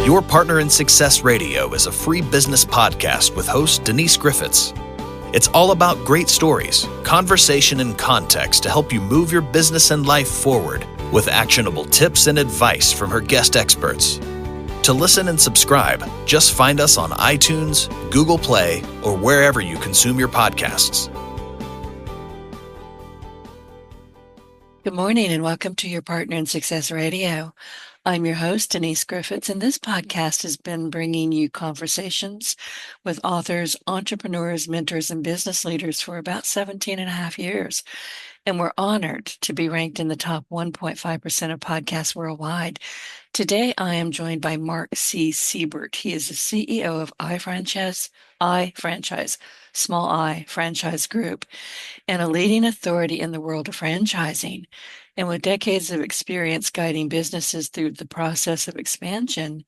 Your Partner in Success Radio is a free business podcast with host Denise Griffitts. It's all about great stories, conversation, and context to help you move your business and life forward with actionable tips and advice from her guest experts. To listen and subscribe, just find us on iTunes, Google Play, or wherever you consume your podcasts. Good morning and welcome to Your Partner in Success Radio. I'm your host, Denise Griffitts, and this podcast has been bringing you conversations with authors, entrepreneurs, mentors, and business leaders for about 17 and a half years. And we're honored to be ranked in the top 1.5% of podcasts worldwide. Today, I am joined by Mark C. Siebert. He is the CEO of iFranchise, small I franchise group, and a leading authority in the world of franchising. And with decades of experience guiding businesses through the process of expansion,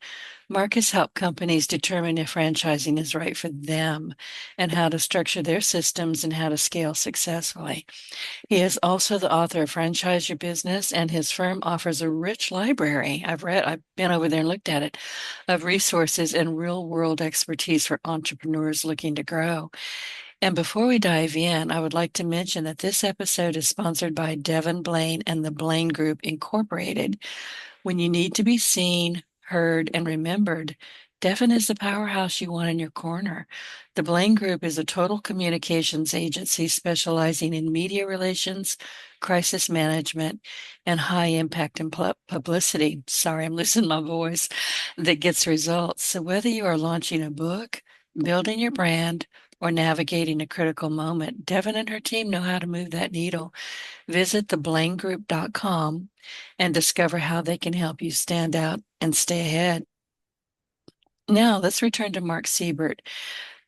Mark has helped companies determine if franchising is right for them and how to structure their systems and how to scale successfully. He is also the author of Franchise Your Business, and his firm offers a rich library. I've been over there and looked at it, of resources and real-world expertise for entrepreneurs looking to grow. And before we dive in, I would like to mention that this episode is sponsored by Devin Blaine and the Blaine Group Incorporated. When you need to be seen, heard, and remembered, Devin is the powerhouse you want in your corner. The Blaine Group is a total communications agency specializing in media relations, crisis management, and high impact and publicity. Sorry, I'm losing my voice. That gets results. So whether you are launching a book, building your brand, or navigating a critical moment, Devin and her team know how to move that needle. Visit theblaingroup.com and discover how they can help you stand out and stay ahead. Now, let's return to Mark Siebert.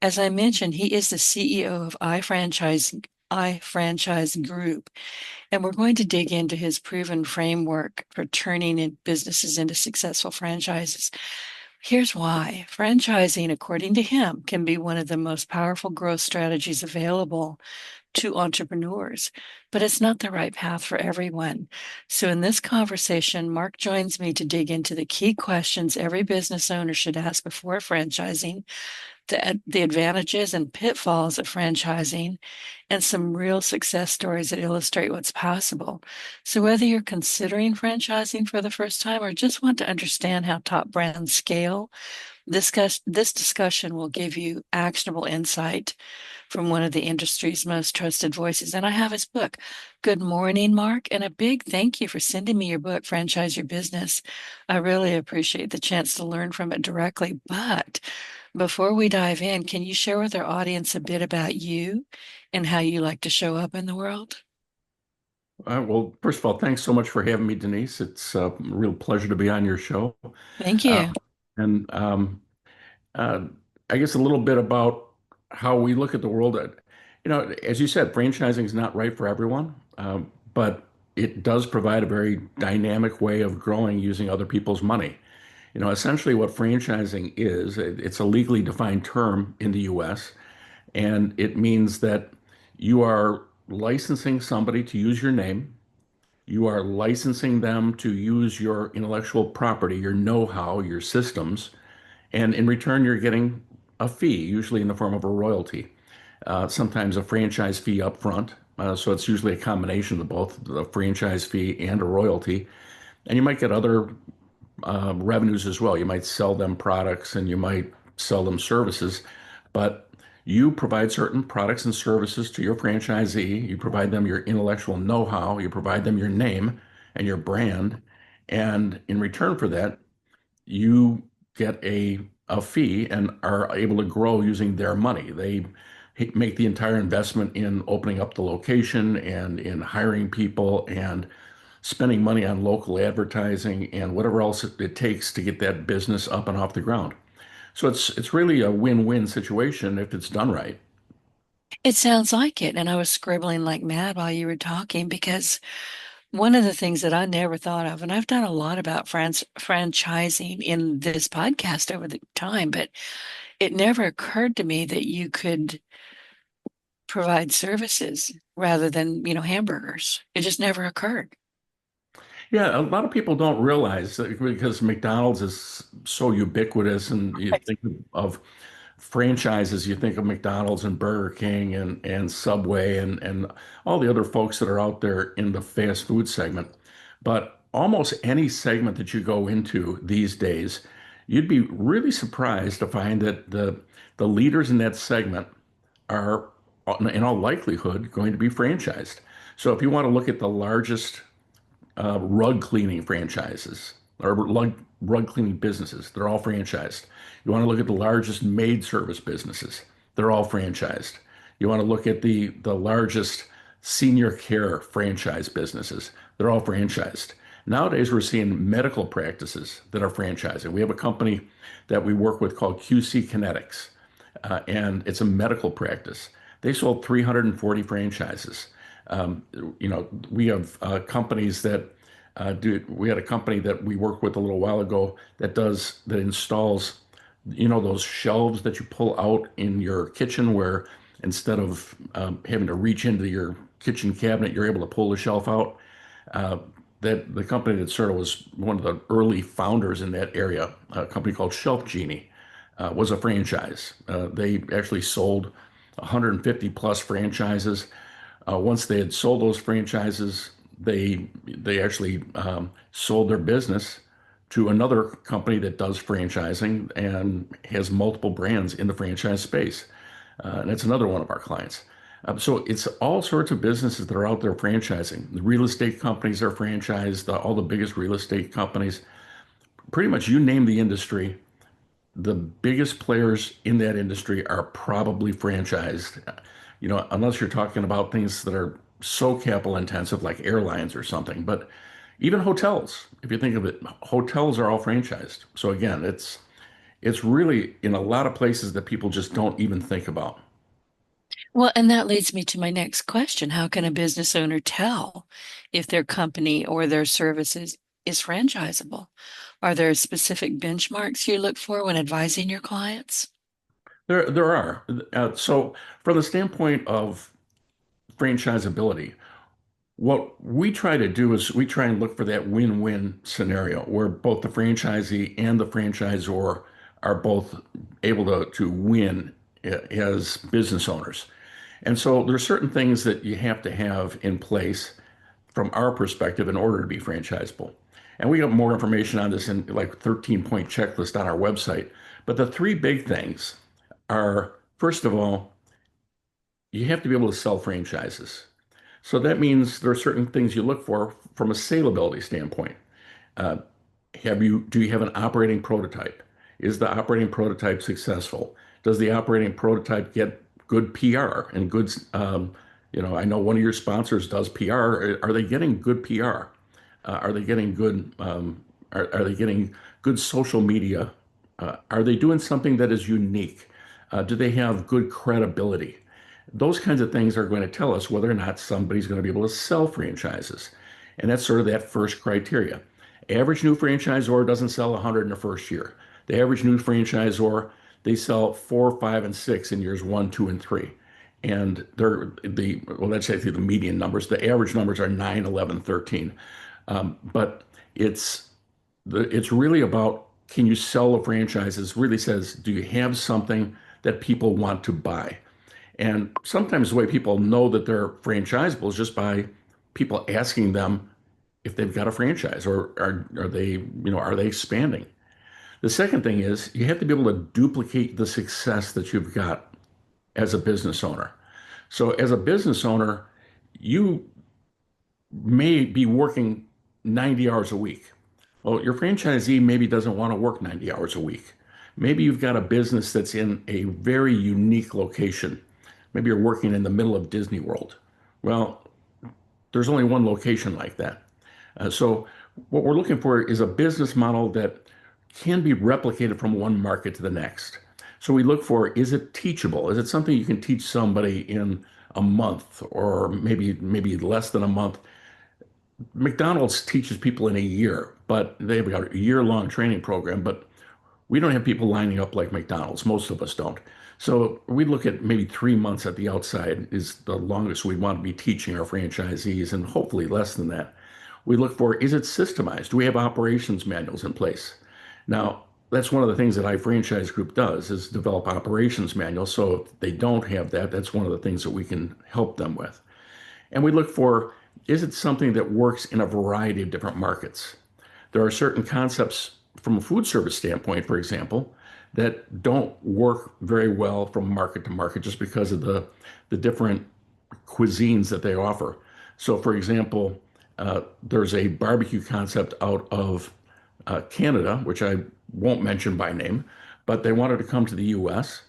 As I mentioned, he is the CEO of iFranchise Group, and we're going to dig into his proven framework for turning businesses into successful franchises. Here's why. Franchising, according to him, can be one of the most powerful growth strategies available to entrepreneurs, but it's not the right path for everyone. So in this conversation, Mark joins me to dig into the key questions every business owner should ask before franchising, the advantages and pitfalls of franchising, and some real success stories that illustrate what's possible. So whether you're considering franchising for the first time or just want to understand how top brands scale, this discussion will give you actionable insight from one of the industry's most trusted voices. And I have his book. Good morning, Mark, and a big thank you for sending me your book, Franchise Your Business. I really appreciate the chance to learn from it directly. But before we dive in, can you share with our audience a bit about you and how you like to show up in the world? Well, first of all, thanks so much for having me, Denise. It's a real pleasure to be on your show. Thank Uh, you. and uh, I guess a little bit about how we look at the world. As you said, franchising is not right for everyone, but it does provide a very dynamic way of growing using other people's money. Essentially what franchising is, it's a legally defined term in the US, and it means that you are licensing somebody to use your name. You are licensing them to use your intellectual property, your know-how, your systems, and in return, you're getting a fee, usually in the form of a royalty, sometimes a franchise fee up front. So it's usually a combination of both the franchise fee and a royalty. And you might get other revenues as well. You might sell them products and you might sell them services, but you provide certain products and services to your franchisee. You provide them your intellectual know-how, you provide them your name and your brand. And in return for that, you get a fee and are able to grow using their money. They make the entire investment in opening up the location and in hiring people and spending money on local advertising and whatever else it takes to get that business up and off the ground. So it's really a win-win situation if it's done right. It sounds like it. And I was scribbling like mad while you were talking because one of the things that I never thought of, and I've done a lot about franchising in this podcast over the time, but it never occurred to me that you could provide services rather than, hamburgers. It just never occurred. Yeah, a lot of people don't realize that because McDonald's is so ubiquitous, and you Right. think of franchises, you think of McDonald's and Burger King and Subway and all the other folks that are out there in the fast food segment. But almost any segment that you go into these days, you'd be really surprised to find that the leaders in that segment are, in all likelihood, going to be franchised. So if you want to look at the largest rug cleaning franchises or rug cleaning businesses. They're all franchised. You want to look at the largest maid service businesses. They're all franchised. You want to look at the largest senior care franchise businesses. They're all franchised. Nowadays, we're seeing medical practices that are franchising. We have a company that we work with called QC Kinetics, and it's a medical practice. They sold 340 franchises. Um, we have companies that do. We had a company that we worked with a little while ago that installs, those shelves that you pull out in your kitchen, where instead of having to reach into your kitchen cabinet, you're able to pull the shelf out. Uh, that the company that sort of was one of the early founders in that area, a company called Shelf Genie, was a franchise. They actually sold 150 plus franchises. Once they had sold those franchises, they actually sold their business to another company that does franchising and has multiple brands in the franchise space. And that's another one of our clients. So it's all sorts of businesses that are out there franchising. The real estate companies are franchised, all the biggest real estate companies. Pretty much you name the industry, the biggest players in that industry are probably franchised. Unless you're talking about things that are so capital intensive like airlines or something. But even hotels, if you think of it, hotels are all franchised. So again, it's really in a lot of places that people just don't even think about. Well, and that leads me to my next question. How can a business owner tell if their company or their services is franchisable? Are there specific benchmarks you look for when advising your clients? There are. So from the standpoint of franchisability, what we try to do is we try and look for that win-win scenario where both the franchisee and the franchisor are both able to win as business owners. And so there's certain things that you have to have in place from our perspective in order to be franchisable. And we have more information on this in like 13-point checklist on our website. But the three big things are, first of all, you have to be able to sell franchises. So that means there are certain things you look for from a saleability standpoint. Uh, do you have an operating prototype? Is the operating prototype successful? Does the operating prototype get good PR and good, I know one of your sponsors does PR. Are they getting good PR? Are they getting good, are they getting good social media? Are they doing something that is unique? Do they have good credibility? Those kinds of things are going to tell us whether or not somebody's going to be able to sell franchises. And that's sort of that first criteria. Average new franchisor doesn't sell 100 in the first year. The average new franchisor, they sell 4, 5, and 6 in years 1, 2, and 3. And let's say through the median numbers, the average numbers are 9, 11, 13. But it's really about, can you sell a franchise? It really says, do you have something that people want to buy? And sometimes the way people know that they're franchisable is just by people asking them if they've got a franchise, or are they expanding? The second thing is you have to be able to duplicate the success that you've got as a business owner. So as a business owner, you may be working 90 hours a week. Well, your franchisee maybe doesn't want to work 90 hours a week. Maybe you've got a business that's in a very unique location. Maybe you're working in the middle of Disney World. Well, there's only one location like that. So what we're looking for is a business model that can be replicated from one market to the next. So we look for, is it teachable? Is it something you can teach somebody in a month, or maybe less than a month? McDonald's teaches people in a year, but they've got a year-long training program, but we don't have people lining up like McDonald's. Most of us don't. So we look at maybe 3 months at the outside is the longest we want to be teaching our franchisees, and hopefully less than that. We look for, is it systemized? Do we have operations manuals in place? Now, that's one of the things that iFranchise Group does is develop operations manuals. So if they don't have that, that's one of the things that we can help them with. And we look for, is it something that works in a variety of different markets? There are certain concepts from a food service standpoint, for example, that don't work very well from market to market just because of the different cuisines that they offer. So, for example, there's a barbecue concept out of Canada, which I won't mention by name, but they wanted to come to the US.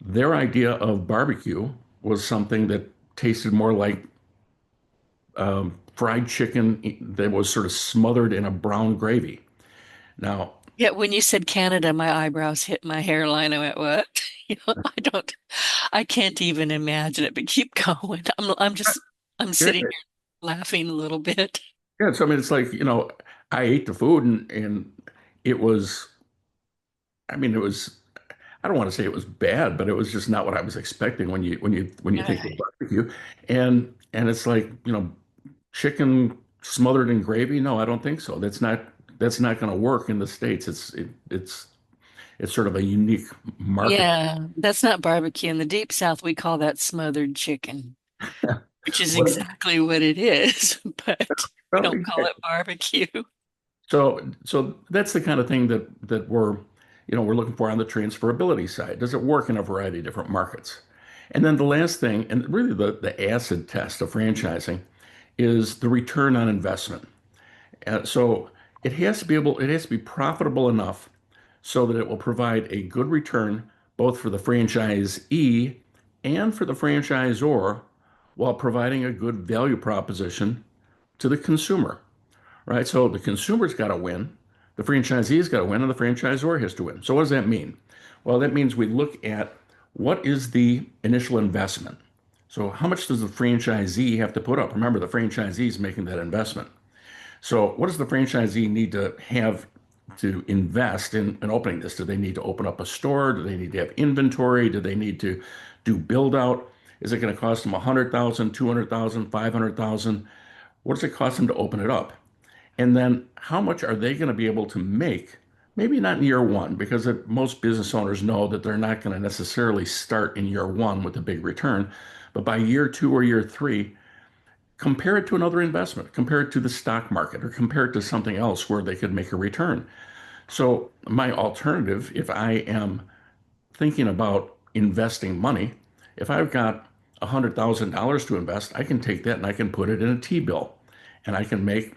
Their idea of barbecue was something that tasted more like fried chicken that was sort of smothered in a brown gravy. Now, Yeah, when you said Canada, my eyebrows hit my hairline. I went, what? I can't even imagine it, but keep going. I'm yeah, sitting here laughing a little bit. yeah. So I mean, it's like, I ate the food and it was, I mean, it was, I don't want to say it was bad, but it was just not what I was expecting when you think of Right. barbecue. And it's like, chicken smothered in gravy. No, I don't think so. That's not going to work in the States. It's sort of a unique market. Yeah, that's not barbecue. In the deep South, we call that smothered chicken, which is What? exactly what it is, but we Well, don't call exactly. it barbecue. So that's the kind of thing that we're looking for on the transferability side. Does it work in a variety of different markets? And then the last thing, and really the acid test of franchising, is the return on investment. So it has to be profitable enough so that it will provide a good return both for the franchisee and for the franchisor while providing a good value proposition to the consumer, right? So the consumer's got to win, the franchisee's got to win, and the franchisor has to win. So what does that mean? Well, that means we look at what is the initial investment. So how much does the franchisee have to put up? Remember, the franchisee is making that investment. So what does the franchisee need to have to invest in opening this? Do they need to open up a store? Do they need to have inventory? Do they need to do build out? Is it going to cost them 100,000, 200,000, 500,000? What does it cost them to open it up? And then how much are they going to be able to make? Maybe not in year one, because most business owners know that they're not going to necessarily start in year one with a big return. But by year two or year three, compare it to another investment, compare it to the stock market, or compare it to something else where they could make a return. So, my alternative, if I am thinking about investing money, if I've got $100,000 to invest, I can take that and I can put it in a T bill and I can make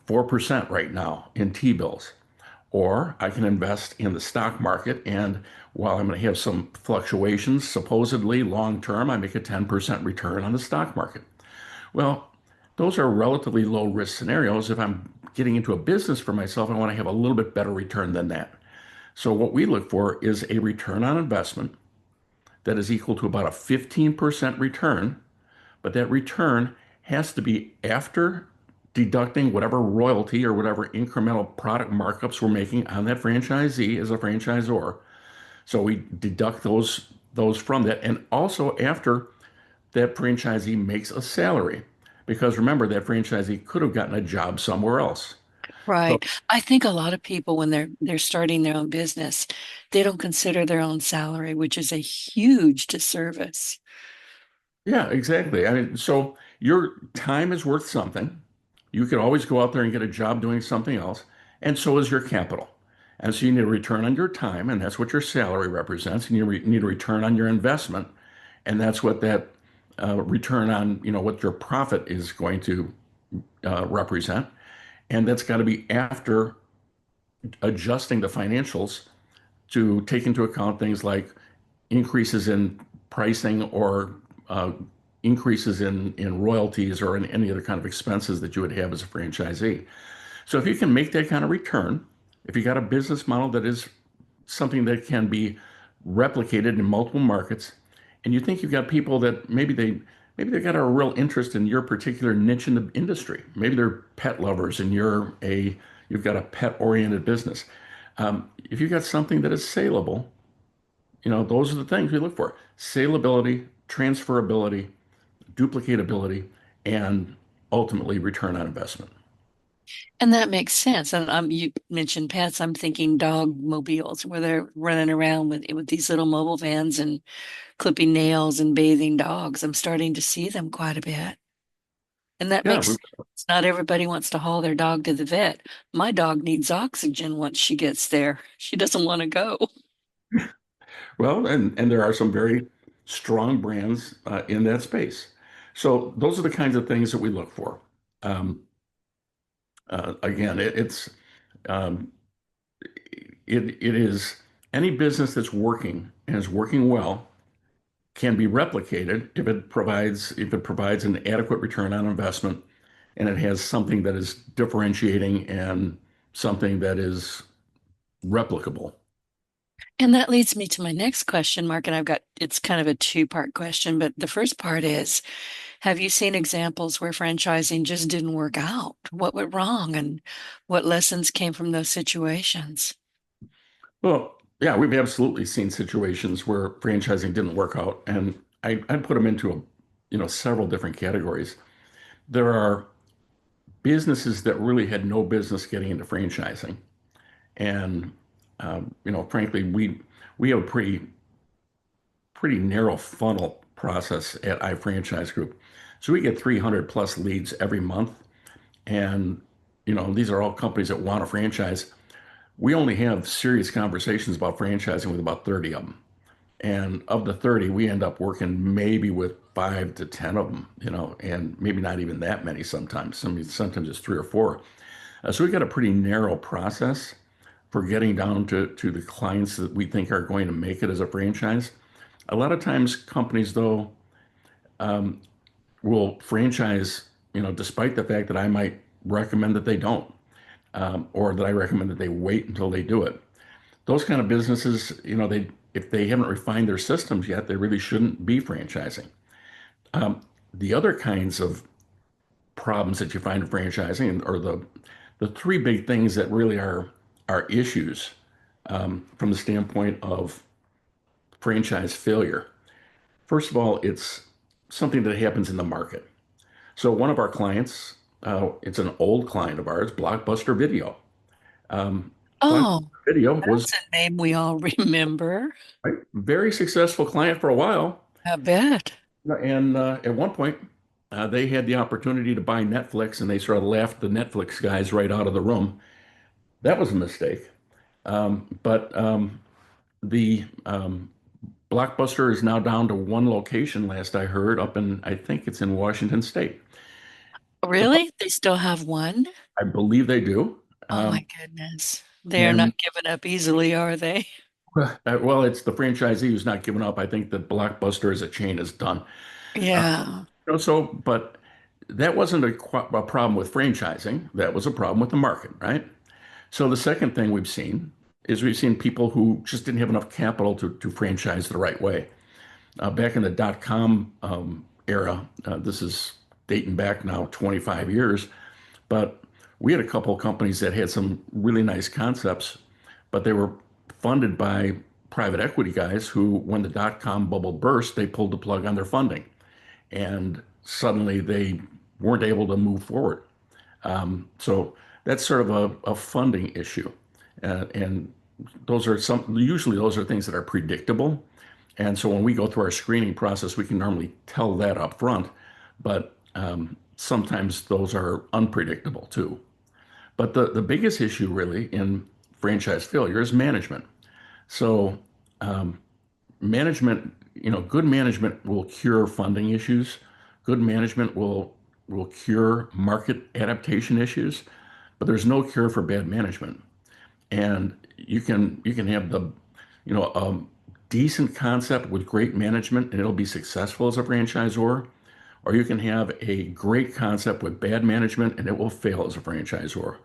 4% right now in T bills. Or I can invest in the stock market, and while I'm going to have some fluctuations, supposedly long term, I make a 10% return on the stock market. Well, those are relatively low risk scenarios. If I'm getting into a business for myself, I want to have a little bit better return than that. So, what we look for is a return on investment that is equal to about a 15% return, but that return has to be after deducting whatever royalty or whatever incremental product markups we're making on that franchisee as a franchisor. So we deduct those from that, and also after that franchisee makes a salary. Because remember, that franchisee could have gotten a job somewhere else. So, Right. I think a lot of people, when they're starting their own business, they don't consider their own salary, which is a huge disservice. yeah, exactly. I mean, so your time is worth something. You could always go out there and get a job doing something else, and so is your capital. And so you need a return on your time, and that's what your salary represents. And you need a return on your investment, and that's what that return on, what your profit is going to represent. And that's got to be after adjusting the financials to take into account things like increases in pricing or uh, increases in royalties or in any other kind of expenses that you would have as a franchisee. So if you can make that kind of return, if you got a business model that is something that can be replicated in multiple markets, and you think you've got people that maybe they got a real interest in your particular niche in the industry. Maybe they're pet lovers and you've got a pet oriented business. If you've got something that is saleable, those are the things we look for: salability, transferability, duplicatability, and ultimately return on investment. And that makes sense. And you mentioned pets. I'm thinking dog mobiles where they're running around with these little mobile vans and clipping nails and bathing dogs. I'm starting to see them quite a bit. And that Yeah, makes sense. Not everybody wants to haul their dog to the vet. My dog needs oxygen once she gets there. She doesn't want to go. well, and there are some very strong brands in that space. So those are the kinds of things that we look for. Um, again, it's um, it is any business that's working and is working well can be replicated if it provides an adequate return on investment and it has something that is differentiating and something that is replicable. And that leads me to my next question, Mark. And it's kind of a two-part question, but the first part is, have you seen examples where franchising just didn't work out? What went wrong and what lessons came from those situations? Well, yeah, we've absolutely seen situations where franchising didn't work out, and I put them into several different categories. There are businesses that really had no business getting into franchising, and frankly, we have a pretty narrow funnel process at iFranchise Group. So we get 300 plus leads every month. And, these are all companies that want a franchise. We only have serious conversations about franchising with about 30 of them. And of the 30, we end up working maybe with 5 to 10 of them, and maybe not even that many sometimes. I mean, sometimes it's three or four. So we got a pretty narrow process for getting down to the clients that we think are going to make it as a franchise. A lot of times, companies, though, will franchise, despite the fact that I might recommend that they don't, or that I recommend that they wait until they do it. Those kind of businesses, they if they haven't refined their systems yet, they really shouldn't be franchising. The other kinds of problems that you find in franchising, or the three big things that really are issues from the standpoint of franchise failure. First of all, it's something that happens in the market. So one of our clients, it's an old client of ours, Blockbuster Video. Um, Blockbuster Oh, Video was that's a name we all remember. a very successful client for a while, I bet. and at one point, they had the opportunity to buy Netflix, and they sort of laughed the Netflix guys right out of the room. That was a mistake. But the Blockbuster is now down to one location, last I heard, up in, I think it's in Washington State. The, Really? They still have one? I believe they do. Oh my Um, goodness. They're not and giving up easily, are they? well, it's the franchisee who's not giving up. I think that Blockbuster as a chain is done. Uh, Yeah. but that wasn't a problem with franchising. That was a problem with the market, right? So the second thing we've seen people who just didn't have enough capital to franchise the right way. Back in the dot-com era, this is dating back now 25 years, but we had a couple of companies that had some really nice concepts, but they were funded by private equity guys who, when the dot-com bubble burst, they pulled the plug on their funding. And suddenly they weren't able to move forward. So that's sort of a funding issue. And usually those are things that are predictable. And so when we go through our screening process, we can normally tell that up front. But sometimes those are unpredictable too. But the biggest issue really in franchise failure is management. So management, good management will cure funding issues. Good management will cure market adaptation issues, but there's no cure for bad management. And you can have a decent concept with great management and it'll be successful as a franchisor, or you can have a great concept with bad management and it will fail as a franchisor.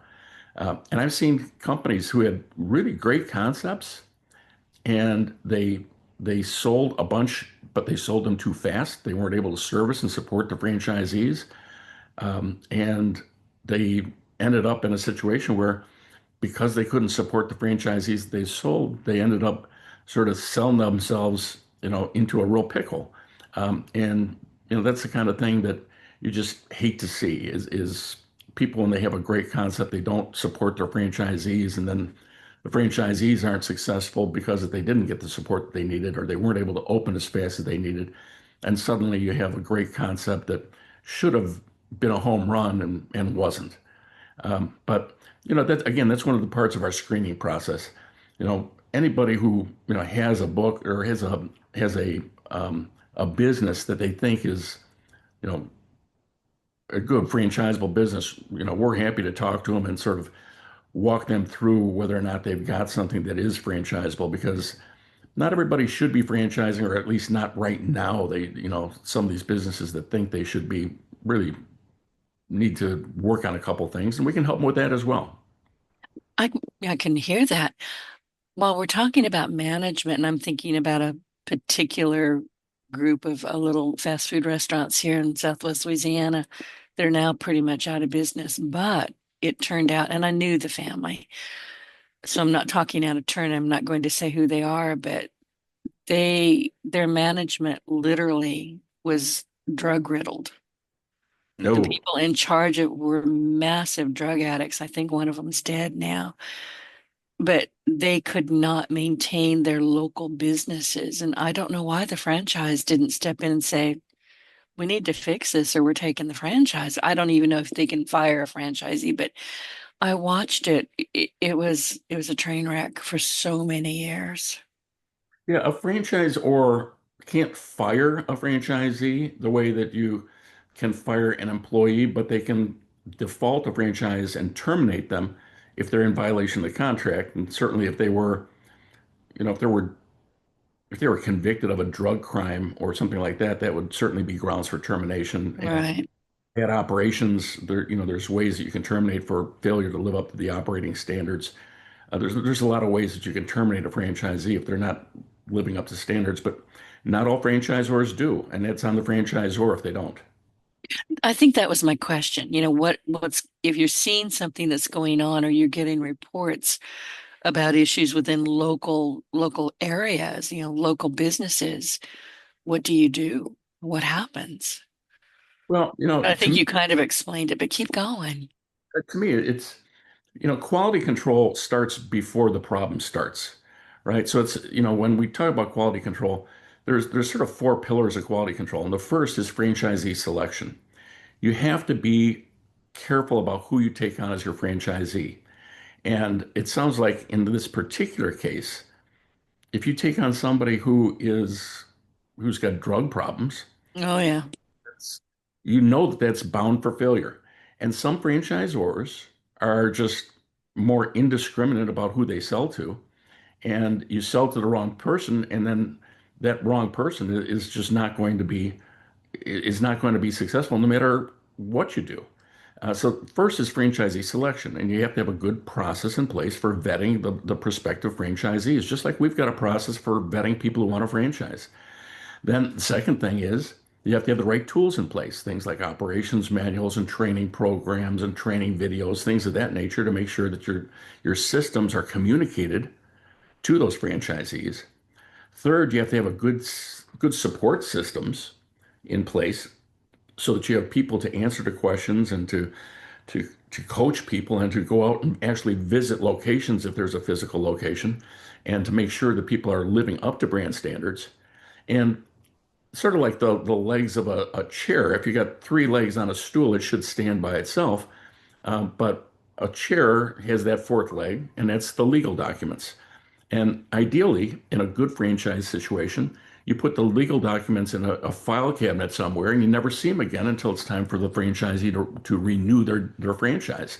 And I've seen companies who had really great concepts and they sold a bunch, but they sold them too fast. They weren't able to service and support the franchisees, and they ended up in a situation where, because they couldn't support the franchisees they sold, they ended up sort of selling themselves, into a real pickle. And that's the kind of thing that you just hate to see is people, when they have a great concept, they don't support their franchisees, and then the franchisees aren't successful because they didn't get the support that they needed, or they weren't able to open as fast as they needed. And suddenly you have a great concept that should have been a home run and wasn't. But that again, that's one of the parts of our screening process. Anybody who has a book or has a business that they think is you know a good franchisable business, we're happy to talk to them and sort of walk them through whether or not they've got something that is franchisable, because not everybody should be franchising, or at least not right now. Some of these businesses that think they should be really need to work on a couple things, and we can help them with that as well. I, I can hear that. While we're talking about management, and I'm thinking about a particular group of a little fast food restaurants here in Southwest Louisiana, they're now pretty much out of business, but it turned out, and I knew the family, so I'm not talking out of turn. I'm not going to say who they are, but their management literally was drug riddled. The No. people in charge of were massive drug addicts. I think one of them's dead now, but they could not maintain their local businesses. And I don't know why the franchise didn't step in and say, we need to fix this or we're taking the franchise. I don't even know if they can fire a franchisee, but I watched it. It was a train wreck for so many years. Yeah, a franchisor can't fire a franchisee the way that you can fire an employee, but they can default a franchise and terminate them if they're in violation of the contract. And certainly if they were, you know, if they were convicted of a drug crime or something like that, that would certainly be grounds for termination. And Right. at operations, there's ways that you can terminate for failure to live up to the operating standards. There's a lot of ways that you can terminate a franchisee if they're not living up to standards, but not all franchisors do, and it's on the franchisor if they don't. I think that was my question. What's if you're seeing something that's going on or you're getting reports about issues within local areas, local businesses, what do you do? What happens? Well, I think you kind of explained it, but keep going. to me, it's quality control starts before the problem starts, right? So it's when we talk about quality control, there's sort of four pillars of quality control, and the first is franchisee selection. You have to be careful about who you take on as your franchisee. And it sounds like in this particular case, if you take on somebody who's got drug problems, Oh yeah. you know that that's bound for failure. And some franchisors are just more indiscriminate about who they sell to, and you sell to the wrong person, and then that wrong person is not going to be successful no matter what you do. So first is franchisee selection, and you have to have a good process in place for vetting the prospective franchisees, just like we've got a process for vetting people who want to franchise. Then the second thing is you have to have the right tools in place, things like operations manuals and training programs and training videos, things of that nature, to make sure that your systems are communicated to those franchisees. Third, you have to have a good support systems in place so that you have people to answer the questions and to coach people and to go out and actually visit locations if there's a physical location, and to make sure that people are living up to brand standards. And sort of like the legs of a chair, if you got three legs on a stool, it should stand by itself. But a chair has that fourth leg, and that's the legal documents. And ideally, in a good franchise situation, you put the legal documents in a file cabinet somewhere, and you never see them again until it's time for the franchisee to renew their franchise.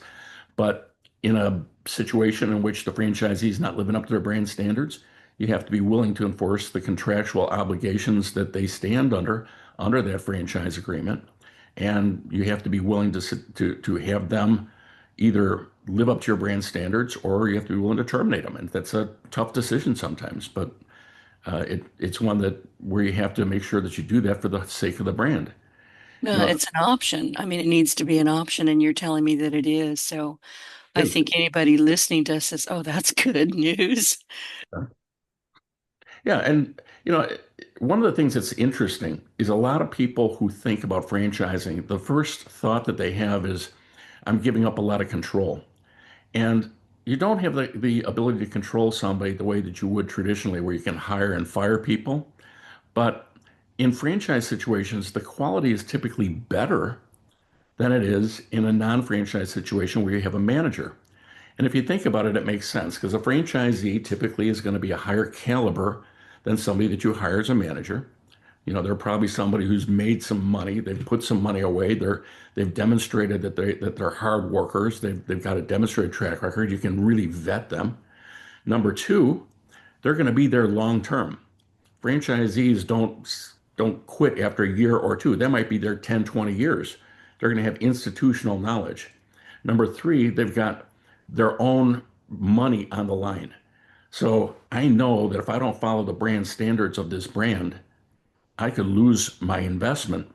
But in a situation in which the franchisee is not living up to their brand standards, you have to be willing to enforce the contractual obligations that they stand under that franchise agreement, and you have to be willing to have them either live up to your brand standards, or you have to be willing to terminate them. And that's a tough decision sometimes, but it's one where you have to make sure that you do that for the sake of the brand. You No, know, it's an option. I mean, it needs to be an option, and you're telling me that it is. So I it is. think anybody listening to us says, oh, that's good news. Yeah, and one of the things that's interesting is a lot of people who think about franchising, the first thought that they have is, I'm giving up a lot of control. And you don't have the ability to control somebody the way that you would traditionally, where you can hire and fire people. But in franchise situations, the quality is typically better than it is in a non-franchise situation where you have a manager. And if you think about it, it makes sense because a franchisee typically is going to be a higher caliber than somebody that you hire as a manager. They're probably somebody who's made some money. They've put some money away. They've demonstrated that they're hard workers. They've got a demonstrated track record. You can really vet them. Number two, they're going to be there long term. Franchisees don't quit after a year or two. They might be there 10, 20 years. They're going to have institutional knowledge. Number three, they've got their own money on the line. So I know that if I don't follow the brand standards of this brand, I could lose my investment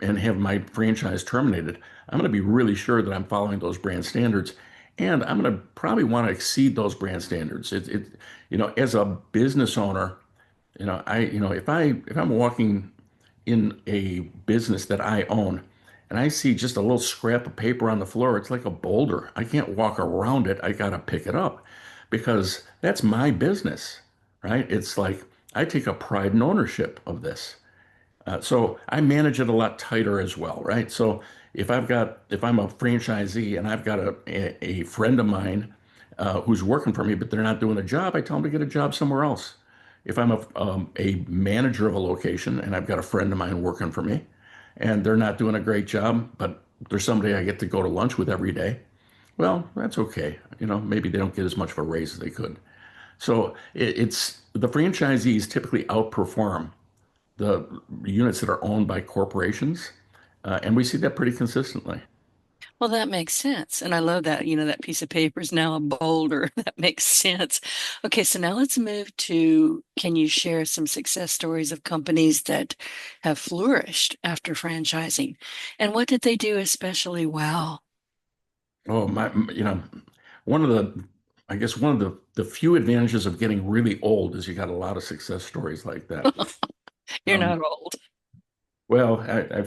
and have my franchise terminated. I'm going to be really sure that I'm following those brand standards, and I'm going to probably want to exceed those brand standards. As a business owner, if I'm walking in a business that I own and I see just a little scrap of paper on the floor, it's like a boulder. I can't walk around it. I got to pick it up because that's my business, right? It's like I take a pride and ownership of this. So I manage it a lot tighter as well, right? So if I'm a franchisee and I've got a friend of mine who's working for me, but they're not doing a job, I tell them to get a job somewhere else. If I'm a manager of a location and I've got a friend of mine working for me and they're not doing a great job, but there's somebody I get to go to lunch with every day, well, that's okay. Maybe they don't get as much of a raise as they could. So it's the franchisees typically outperform the units that are owned by corporations. And we see that pretty consistently. Well, that makes sense. And I love that, that piece of paper is now a boulder. That makes sense. Okay, so now let's move to, can you share some success stories of companies that have flourished after franchising? And what did they do especially well? Oh, one of the, I guess one of the few advantages of getting really old is you got a lot of success stories like that. You're Um, not old. well, I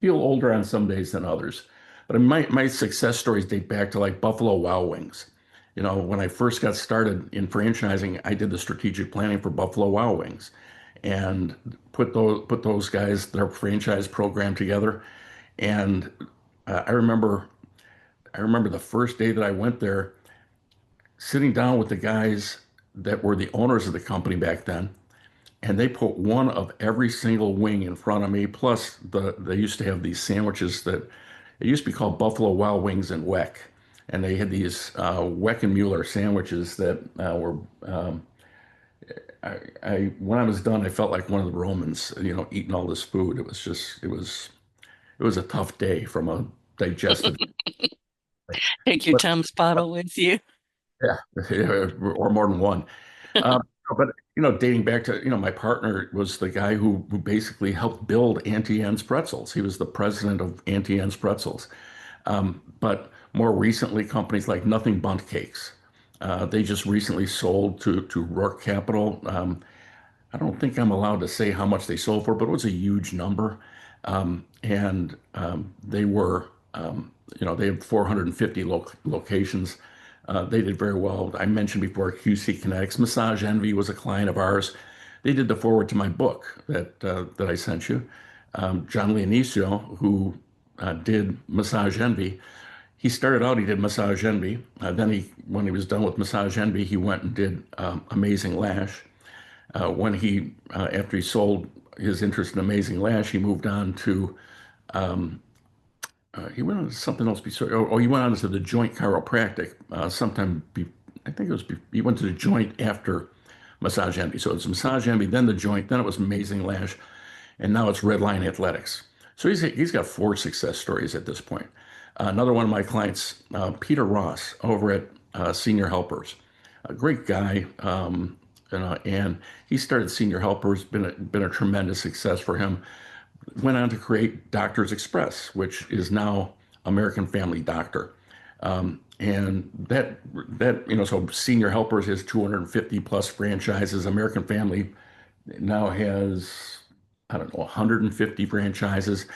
feel older on some days than others, but my success stories date back to like Buffalo Wild Wings. When I first got started in franchising, I did the strategic planning for Buffalo Wild Wings and put those guys, their franchise program together. And I remember the first day that I went there, sitting down with the guys that were the owners of the company back then, and they put one of every single wing in front of me. Plus, they used to have these sandwiches that it used to be called Buffalo Wild Wings and Weck, and they had these Weckenmuller sandwiches that were. When I was done, I felt like one of the Romans, eating all this food. It was a tough day from a digestive. Take your But Tums bottle with you. yeah, or more than one. Um, but dating back to my partner was the guy who basically helped build Auntie Anne's Pretzels. He was the president of Auntie Anne's Pretzels. But more recently, companies like Nothing Bundt Cakes. They just recently sold to Rourke Capital. I don't think I'm allowed to say how much they sold for, but it was a huge number. And they were, they had 450 locations. They did very well. I mentioned before QC Kinetics. Massage Envy was a client of ours. They did the forward to my book that I sent you. John Leonisio, who did Massage Envy, he started out, he did Massage Envy. When he was done with Massage Envy, he went and did Amazing Lash. After he sold his interest in Amazing Lash, he moved on to, he went on to something else. He went on to the Joint Chiropractic. I think he went to the Joint after Massage Envy. So it's Massage Envy, then the Joint, then it was Amazing Lash, and now it's Redline Athletics. So he's got four success stories at this point. Another one of my clients, Peter Ross, over at Senior Helpers, a great guy, and he started Senior Helpers. Been a tremendous success for him. Went on to create Doctors Express, which is now American Family Doctor. And so Senior Helpers has 250 plus franchises. American Family now has, I don't know, 150 franchises.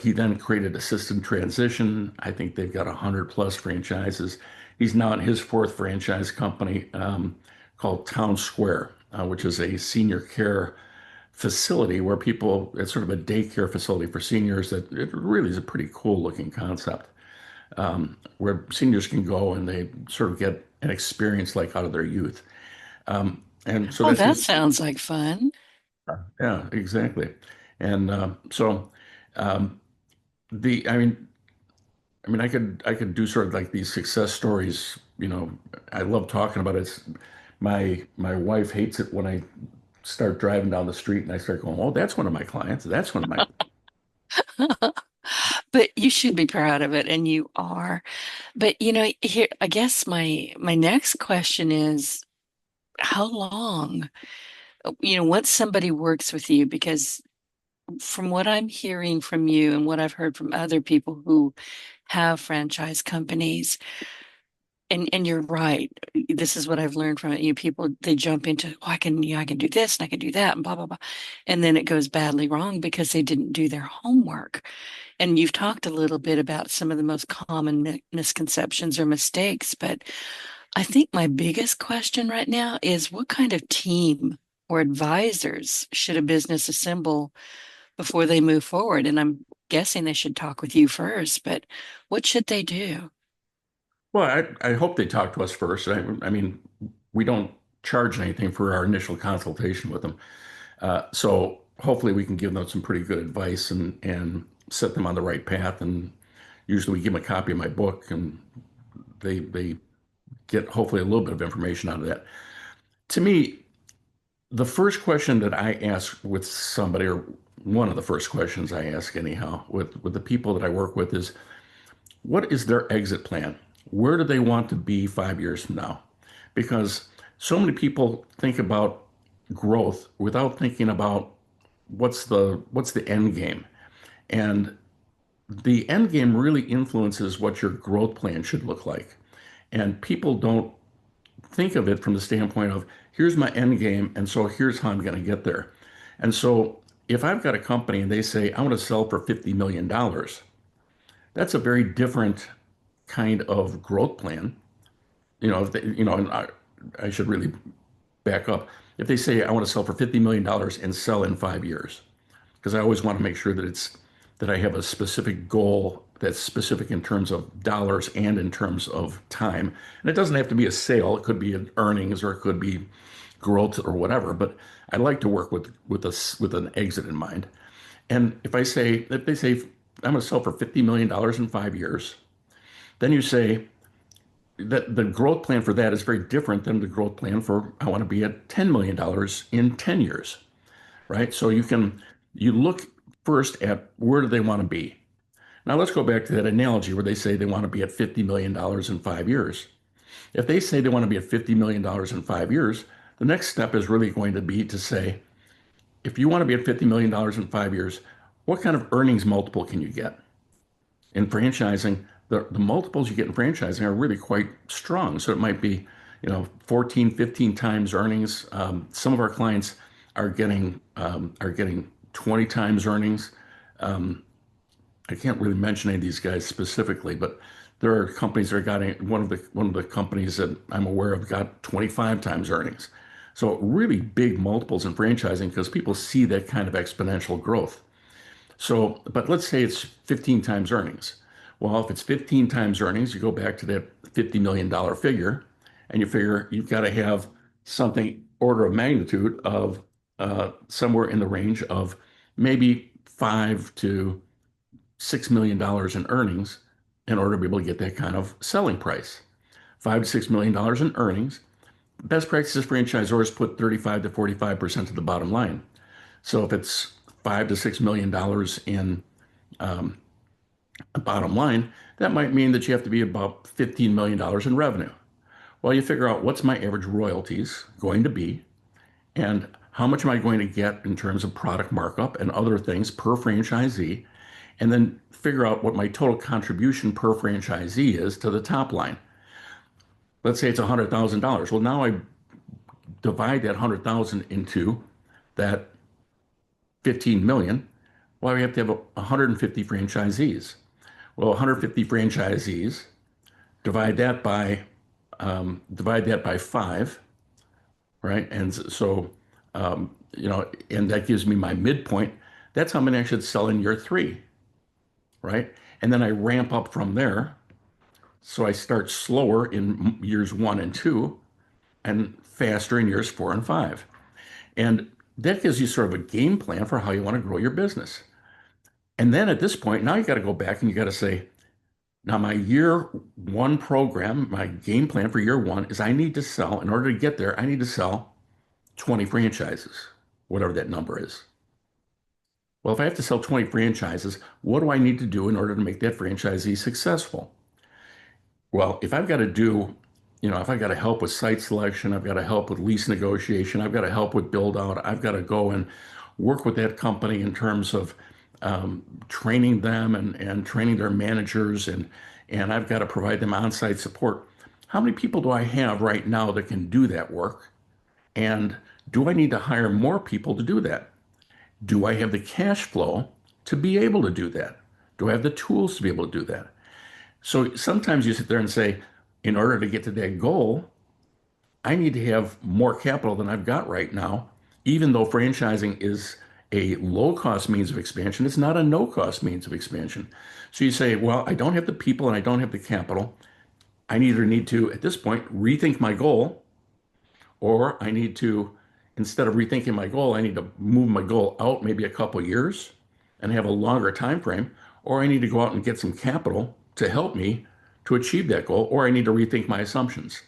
He then created Assisted Transition. I think they've got 100 plus franchises. He's now in his fourth franchise company called Town Square, which is a senior care facility where people, it's sort of a daycare facility for seniors that it really is a pretty cool looking concept where seniors can go and they sort of get an experience like out of their youth. And so Oh, that's that his, sounds like fun. yeah, exactly. And um, I mean, I could do sort of like these success stories. I love talking about it. My wife hates it when I start driving down the street and I start going, "Oh, that's one of my clients. That's one of my." But you should be proud of it, and you are. But here, I guess my next question is, how long, once somebody works with you, because from what I'm hearing from you and what I've heard from other people who have franchise companies, and you're right, this is what I've learned from it. People, they jump into, oh, I can do this and I can do that and blah blah blah, and then it goes badly wrong because they didn't do their homework. And you've talked a little bit about some of the most common misconceptions or mistakes, but I think my biggest question right now is, what kind of team or advisors should a business assemble before they move forward? And I'm guessing they should talk with you first, but what should they do? Well, I hope they talk to us first. I mean, we don't charge anything for our initial consultation with them. So hopefully we can give them some pretty good advice and set them on the right path. And usually we give them a copy of my book and they get hopefully a little bit of information out of that. To me, the first question that I ask with somebody, or one of the first questions I ask anyhow, with the people that I work with is, what is their exit plan? Where do they want to be 5 years from now? Because so many people think about growth without thinking about what's the end game. And the end game really influences what your growth plan should look like. And people don't think of it from the standpoint of, here's my end game, and so here's how I'm going to get there. And so if I've got a company and they say, I want to sell for $50 million, that's a very different kind of growth plan. If they, and I should really back up. If they say, I want to sell for $50 million and sell in 5 years, because I always want to make sure that I have a specific goal that's specific in terms of dollars and in terms of time. And it doesn't have to be a sale. It could be an earnings or it could be growth or whatever. But I like to work with an exit in mind. And if they say I'm going to sell for $50 million in 5 years, then you say that the growth plan for that is very different than the growth plan for I want to be at $10 million in 10 years, right? So you look first at where do they want to be. Now let's go back to that analogy where they say they want to be at $50 million in 5 years. If they say they want to be at $50 million in 5 years, the next step is really going to be to say, if you want to be at $50 million in 5 years, what kind of earnings multiple can you get? In franchising, the multiples you get in franchising are really quite strong. So it might be, 14, 15 times earnings. Some of our clients are getting 20 times earnings. I can't really mention any of these guys specifically, but there are companies that are getting one of the companies that I'm aware of got 25 times earnings. So really big multiples in franchising because people see that kind of exponential growth. So, but let's say it's 15 times earnings. Well, if it's 15 times earnings, you go back to that $50 million figure and you figure you've got to have something order of magnitude of somewhere in the range of maybe $5 to $6 million in earnings in order to be able to get that kind of selling price. $5 to $6 million in earnings. Best practices franchisors put 35 to 45% of the bottom line. So if it's $5 to $6 million in bottom line, that might mean that you have to be about $15 million in revenue. Well, you figure out what's my average royalties going to be and how much am I going to get in terms of product markup and other things per franchisee, and then figure out what my total contribution per franchisee is to the top line. Let's say it's $100,000. Well, now I divide that 100,000 into that 15 million. Well, we have to have 150 franchisees. Well, 150 franchisees, divide that by five, right? And so, and that gives me my midpoint. That's how many I should sell in year three, right? And then I ramp up from there. So I start slower in years one and two and faster in years four and five. And that gives you sort of a game plan for how you want to grow your business. And then at this point, now you got to go back and you got to say, now my year one program, my game plan for year one is I need to sell, in order to get there, I need to sell 20 franchises, whatever that number is. Well, if I have to sell 20 franchises, what do I need to do in order to make that franchisee successful? Well, if I've got to do, if I've got to help with site selection, I've got to help with lease negotiation, I've got to help with build out, I've got to go and work with that company in terms of training them and training their managers, and I've got to provide them on-site support. How many people do I have right now that can do that work? And do I need to hire more people to do that? Do I have the cash flow to be able to do that? Do I have the tools to be able to do that? So sometimes you sit there and say, in order to get to that goal, I need to have more capital than I've got right now. Even though franchising is a low cost means of expansion, it's not a no cost means of expansion. So you say, well, I don't have the people and I don't have the capital. I either need to, at this point, rethink my goal, or I need to, instead of rethinking my goal, I need to move my goal out maybe a couple years and have a longer time frame, or I need to go out and get some capital to help me to achieve that goal, or I need to rethink my assumptions.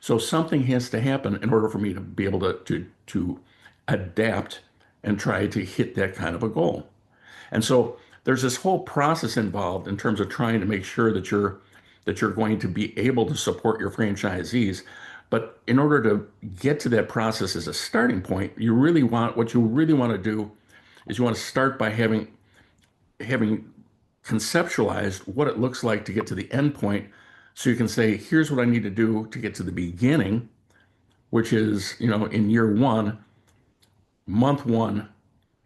So something has to happen in order for me to be able to adapt and try to hit that kind of a goal. And so there's this whole process involved in terms of trying to make sure that you're going to be able to support your franchisees. But in order to get to that process as a starting point, what you really want to do is you want to start by having conceptualized what it looks like to get to the end point. So you can say, here's what I need to do to get to the beginning, which is, in year one, month one,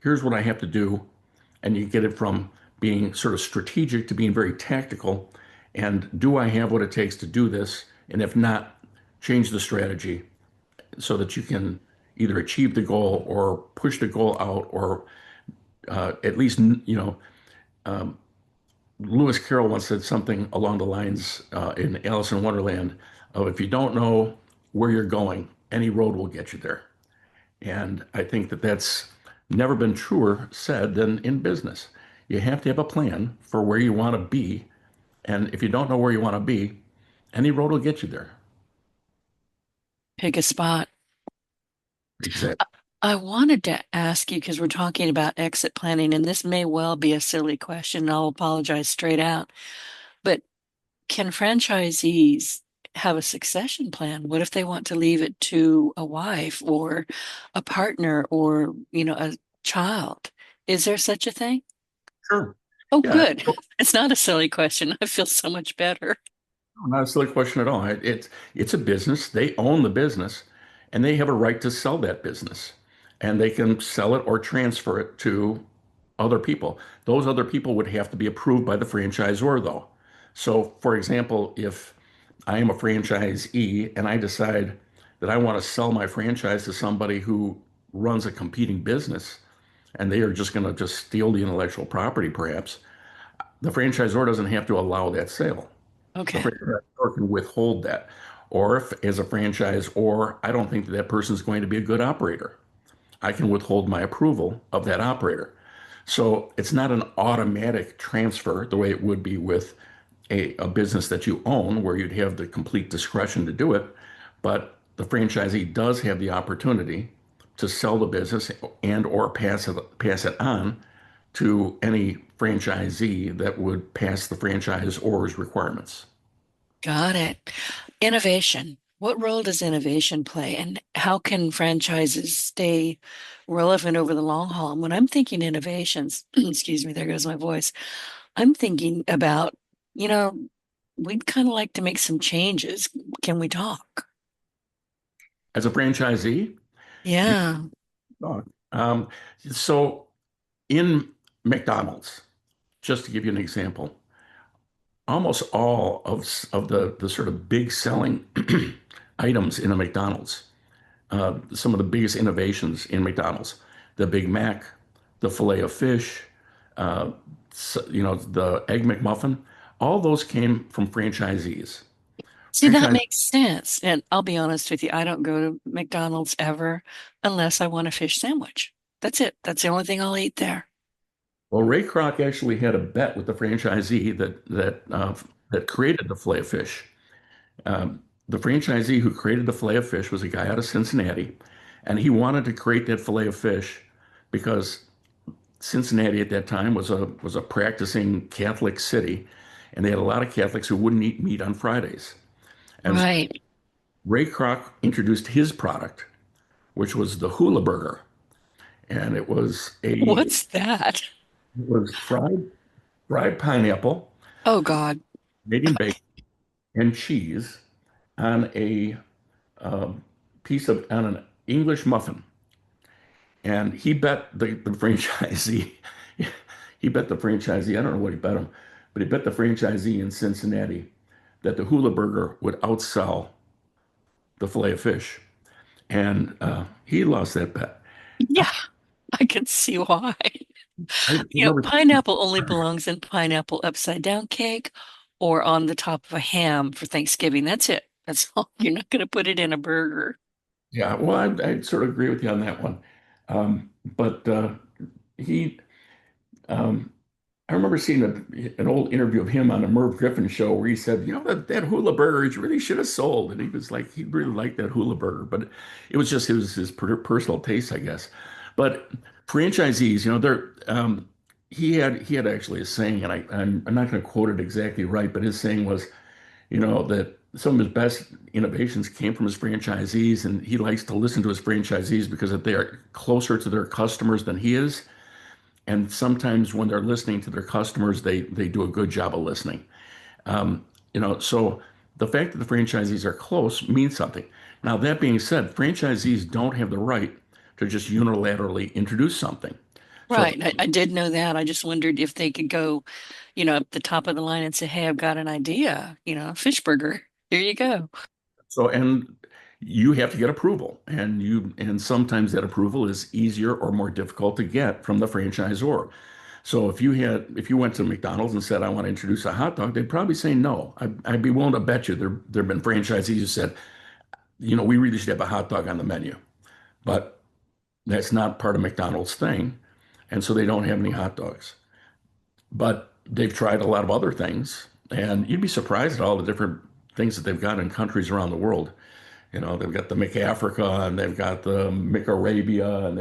here's what I have to do. And you get it from being sort of strategic to being very tactical. And do I have what it takes to do this? And if not, change the strategy so that you can either achieve the goal or push the goal out, or at least, Lewis Carroll once said something along the lines in Alice in Wonderland of, if you don't know where you're going, any road will get you there. And I think that that's never been truer said than in business. You have to have a plan for where you want to be. And if you don't know where you want to be, any road will get you there. Pick a spot. Exactly. I wanted to ask you, because we're talking about exit planning, and this may well be a silly question. I'll apologize straight out. But can franchisees have a succession plan? What if they want to leave it to a wife or a partner or, a child? Is there such a thing? Sure. Oh, Yeah. good. It's not a silly question. I feel so much better. Not a silly question at all. It's a business. They own the business, and they have a right to sell that business, and they can sell it or transfer it to other people. Those other people would have to be approved by the franchisor, though. So, for example, if I am a franchisee and I decide that I want to sell my franchise to somebody who runs a competing business, and they are just going to just steal the intellectual property, perhaps, the franchisor doesn't have to allow that sale. The Okay. franchisor can withhold that. Or if, as a franchise, or I don't think that that person is going to be a good operator, I can withhold my approval of that operator. So it's not an automatic transfer the way it would be with a business that you own, where you'd have the complete discretion to do it. But the franchisee does have the opportunity to sell the business and or pass it on to any franchisee that would pass the franchisor's requirements. Got it. Innovation. What role does innovation play, and how can franchises stay relevant over the long haul? And when I'm thinking innovations, excuse me, there goes my voice. I'm thinking about, you know, we'd kind of like to make some changes. Can we talk? As a franchisee, you Yeah. talk. So in McDonald's, just to give you an example, almost all of the sort of big selling items in a McDonald's, some of the biggest innovations in McDonald's, the Big Mac, the filet of fish, uh, the Egg McMuffin, all those came from franchisees. See, that Franchise, makes sense. And I'll be honest with you, I don't go to McDonald's ever unless I want a fish sandwich. That's it. That's the only thing I'll eat there. well, Ray Kroc actually had a bet with the franchisee that created the filet of fish. The franchisee who created the filet of fish was a guy out of Cincinnati, and he wanted to create that filet of fish because Cincinnati at that time was a practicing Catholic city, and they had a lot of Catholics who wouldn't eat meat on Fridays. And so Right. Ray Kroc introduced his product, which was the hula burger, and it What's that? was fried pineapple, Oh God. Canadian bacon, and cheese on a um, on an English muffin. And he bet the franchisee, he bet the franchisee, I don't know what he bet him, but he bet the franchisee in Cincinnati that the hula burger would outsell the filet of fish. And he lost that bet. Yeah, I can see why. I remember, Pineapple only belongs in pineapple upside down cake or on the top of a ham for Thanksgiving. That's it. That's all. You're not going to put it in a burger. yeah, well, I sort of agree with you on that one. But he, um, I remember seeing an old interview of him on a Merv Griffin show where he said, that hula burger he really should have sold. And he was like, he really liked that hula burger, but it was just his personal taste, I guess. But franchisees, he had actually a saying, and I'm not going to quote it exactly right, but his saying was, that some of his best innovations came from his franchisees, and he likes to listen to his franchisees because they are closer to their customers than he is. And sometimes when they're listening to their customers, they do a good job of listening. So the fact that the franchisees are close means something. Now, that being said, franchisees don't have the right to just unilaterally introduce something. So, Right. I did know that. I just wondered if they could go, up the top of the line and say, "Hey, I've got an idea, fish burger. Here you go." and you have to get approval, and sometimes that approval is easier or more difficult to get from the franchisor. So if you went to McDonald's and said, "I want to introduce a hot dog," they'd probably say no. I'd be willing to bet you there have been franchisees who said, we really should have a hot dog on the menu, but that's not part of McDonald's thing, and so they don't have any hot dogs. But they've tried a lot of other things, and you'd be surprised at all the different things that they've got in countries around the world. They've got the McAfrica, and they've got the McArabia, and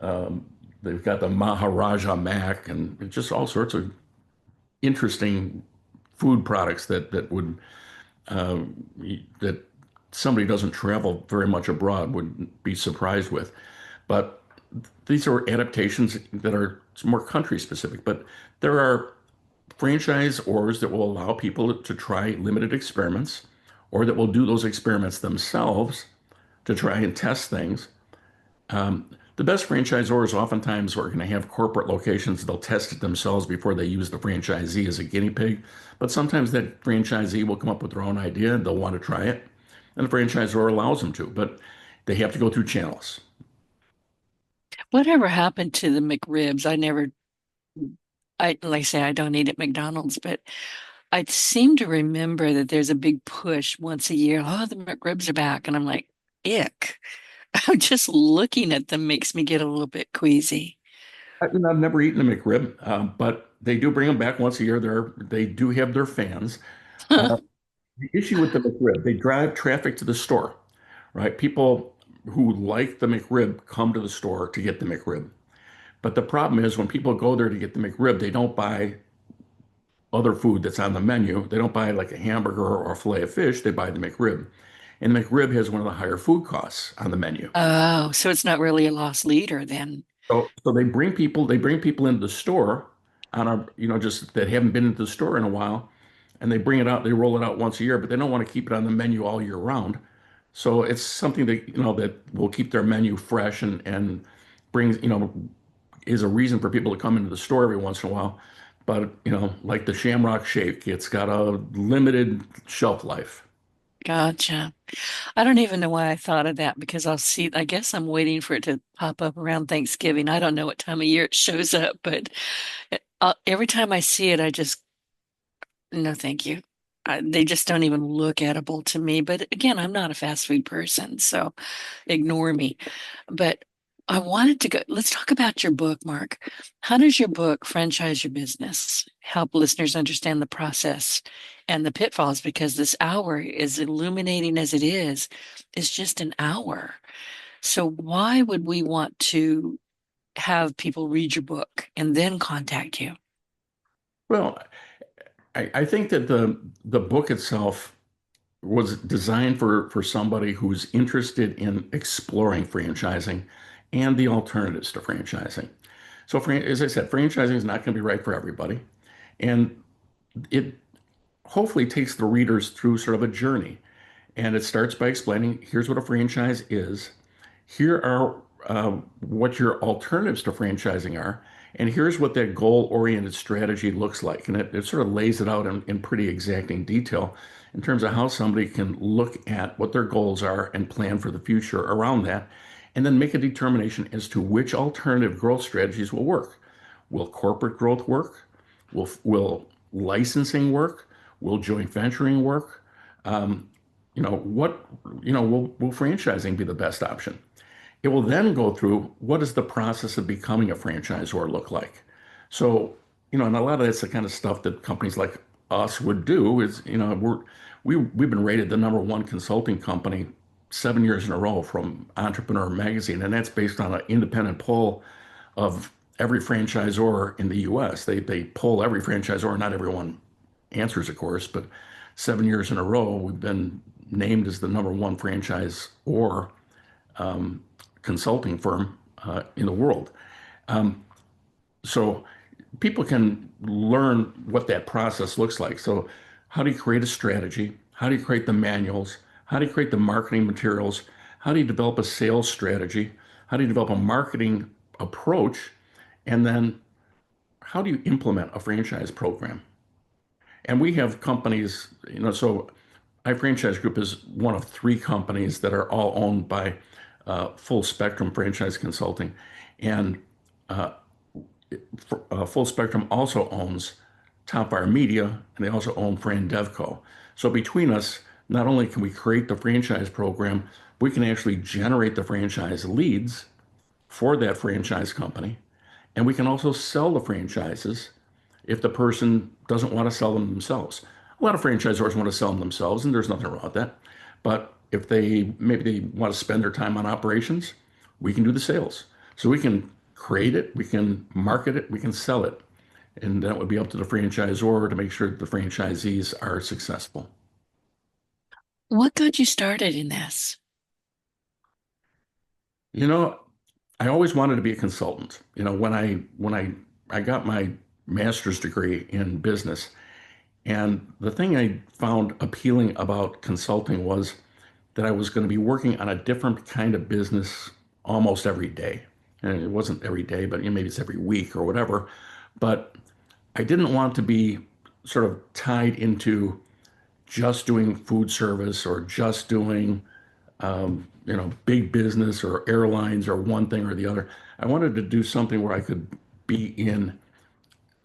um, they've got the Maharaja Mac, and just all sorts of interesting food products that somebody who doesn't travel very much abroad would be surprised with. But these are adaptations that are more country specific. But there are franchisors that will allow people to try limited experiments, or that will do those experiments themselves to try and test things. The best franchisors oftentimes are going to have corporate locations. They'll test it themselves before they use the franchisee as a guinea pig. But sometimes that franchisee will come up with their own idea and they'll want to try it. And the franchisor allows them to, but they have to go through channels. Whatever happened to the McRibs? Like I say, I don't eat at McDonald's, but I seem to remember that there's a big push once a year. Oh, the McRibs are back. And I'm like, ick. Just looking at them makes me get a little bit queasy. I've never eaten a McRib, but they do bring them back once a year. They do have their fans. Uh, the issue with the McRib, they drive traffic to the store, right? People who like the McRib come to the store to get the McRib. But the problem is when people go there to get the McRib, they don't buy other food that's on the menu. They don't buy like a hamburger or a fillet of fish. They buy the McRib. And the McRib has one of the higher food costs on the menu. Oh, so it's not really a lost leader then. So they bring people into the store on just that haven't been into the store in a while, and they roll it out once a year, but they don't want to keep it on the menu all year round. So it's something that will keep their menu fresh and brings, is a reason for people to come into the store every once in a while. But, like the Shamrock Shake, it's got a limited shelf life. Gotcha. I don't even know why I thought of that because I guess I'm waiting for it to pop up around Thanksgiving. I don't know what time of year it shows up, but every time I see it, I just, no, thank you. They just don't even look edible to me. But again, I'm not a fast food person, so ignore me. But I wanted to go, let's talk about your book, Mark. How does your book, Franchise Your Business, help listeners understand the process and the pitfalls? Because this hour, as illuminating as it is just an hour. So why would we want to have people read your book and then contact you? Well, I think that the book itself was designed for somebody who's interested in exploring franchising and the alternatives to franchising. So, as I said, franchising is not going to be right for everybody, and it hopefully takes the readers through sort of a journey. And it starts by explaining here's what a franchise is, here are what your alternatives to franchising are, and here's what that goal-oriented strategy looks like. And it sort of lays it out in pretty exacting detail in terms of how somebody can look at what their goals are and plan for the future around that, and then make a determination as to which alternative growth strategies will work. Will corporate growth work? Will licensing work? Will joint venturing work? Um, what, will franchising be the best option? It will then go through what does the process of becoming a franchisor look like? So, and a lot of that's the kind of stuff that companies like us would do is, we've been rated the number one consulting company 7 years in a row from Entrepreneur Magazine, and that's based on an independent poll of every franchisor in the US. They poll every franchisor, not everyone answers, of course, but 7 years in a row, we've been named as the number one franchise or consulting firm in the world. So people can learn what that process looks like. So, how do you create a strategy? How do you create the manuals? How do you create the marketing materials? How do you develop a sales strategy? How do you develop a marketing approach? And then how do you implement a franchise program? And we have companies, so iFranchise Group is one of three companies that are all owned by Full Spectrum Franchise Consulting. And Full Spectrum also owns Top Fire Media, and they also own Fran Devco. So between us, not only can we create the franchise program, we can actually generate the franchise leads for that franchise company. And we can also sell the franchises if the person doesn't want to sell them themselves. A lot of franchisors want to sell them themselves, and there's nothing wrong with that. But if maybe they want to spend their time on operations, we can do the sales. So we can create it, we can market it, we can sell it. And that would be up to the franchisor to make sure that the franchisees are successful. What got you started in this? You know, I always wanted to be a consultant. When I got my master's degree in business, and the thing I found appealing about consulting was that I was going to be working on a different kind of business almost every day. And it wasn't every day, but maybe it's every week or whatever. But I didn't want to be sort of tied into just doing food service or just doing, big business or airlines or one thing or the other. I wanted to do something where I could be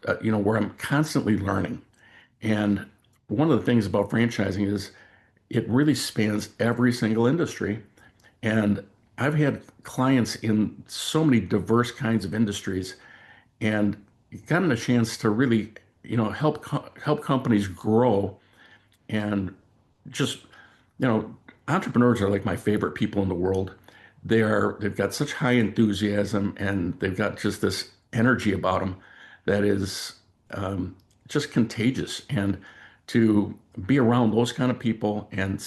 where I'm constantly learning. And one of the things about franchising is it really spans every single industry. And I've had clients in so many diverse kinds of industries and gotten a chance to really, help companies grow and just, you know, entrepreneurs are like my favorite people in the world. They've got such high enthusiasm and they've got just this energy about them that is just contagious. And to be around those kind of people and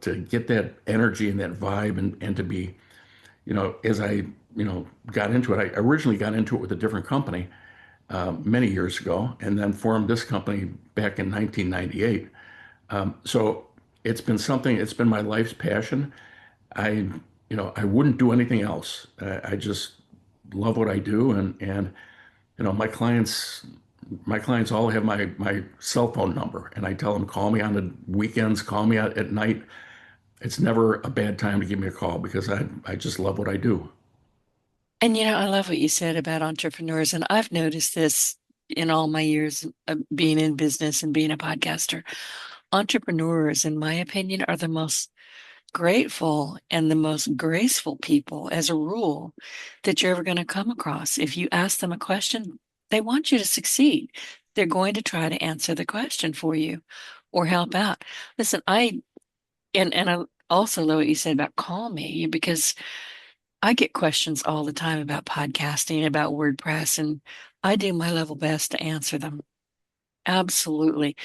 to get that energy and that vibe and to be, as I, got into it, I originally got into it with a different company many years ago and then formed this company back in 1998. So it's been my life's passion. I, I wouldn't do anything else. I just love what I do, and my clients all have my cell phone number, and I tell them call me on the weekends, call me at night. It's never a bad time to give me a call because I just love what I do. And I love what you said about entrepreneurs, and I've noticed this in all my years of being in business and being a podcaster. Entrepreneurs, in my opinion, are the most grateful and the most graceful people, as a rule, that you're ever going to come across. If you ask them a question, they want you to succeed. They're going to try to answer the question for you or help out. Listen, I also love what you said about call me, because I get questions all the time about podcasting, about WordPress, and I do my level best to answer them. Absolutely.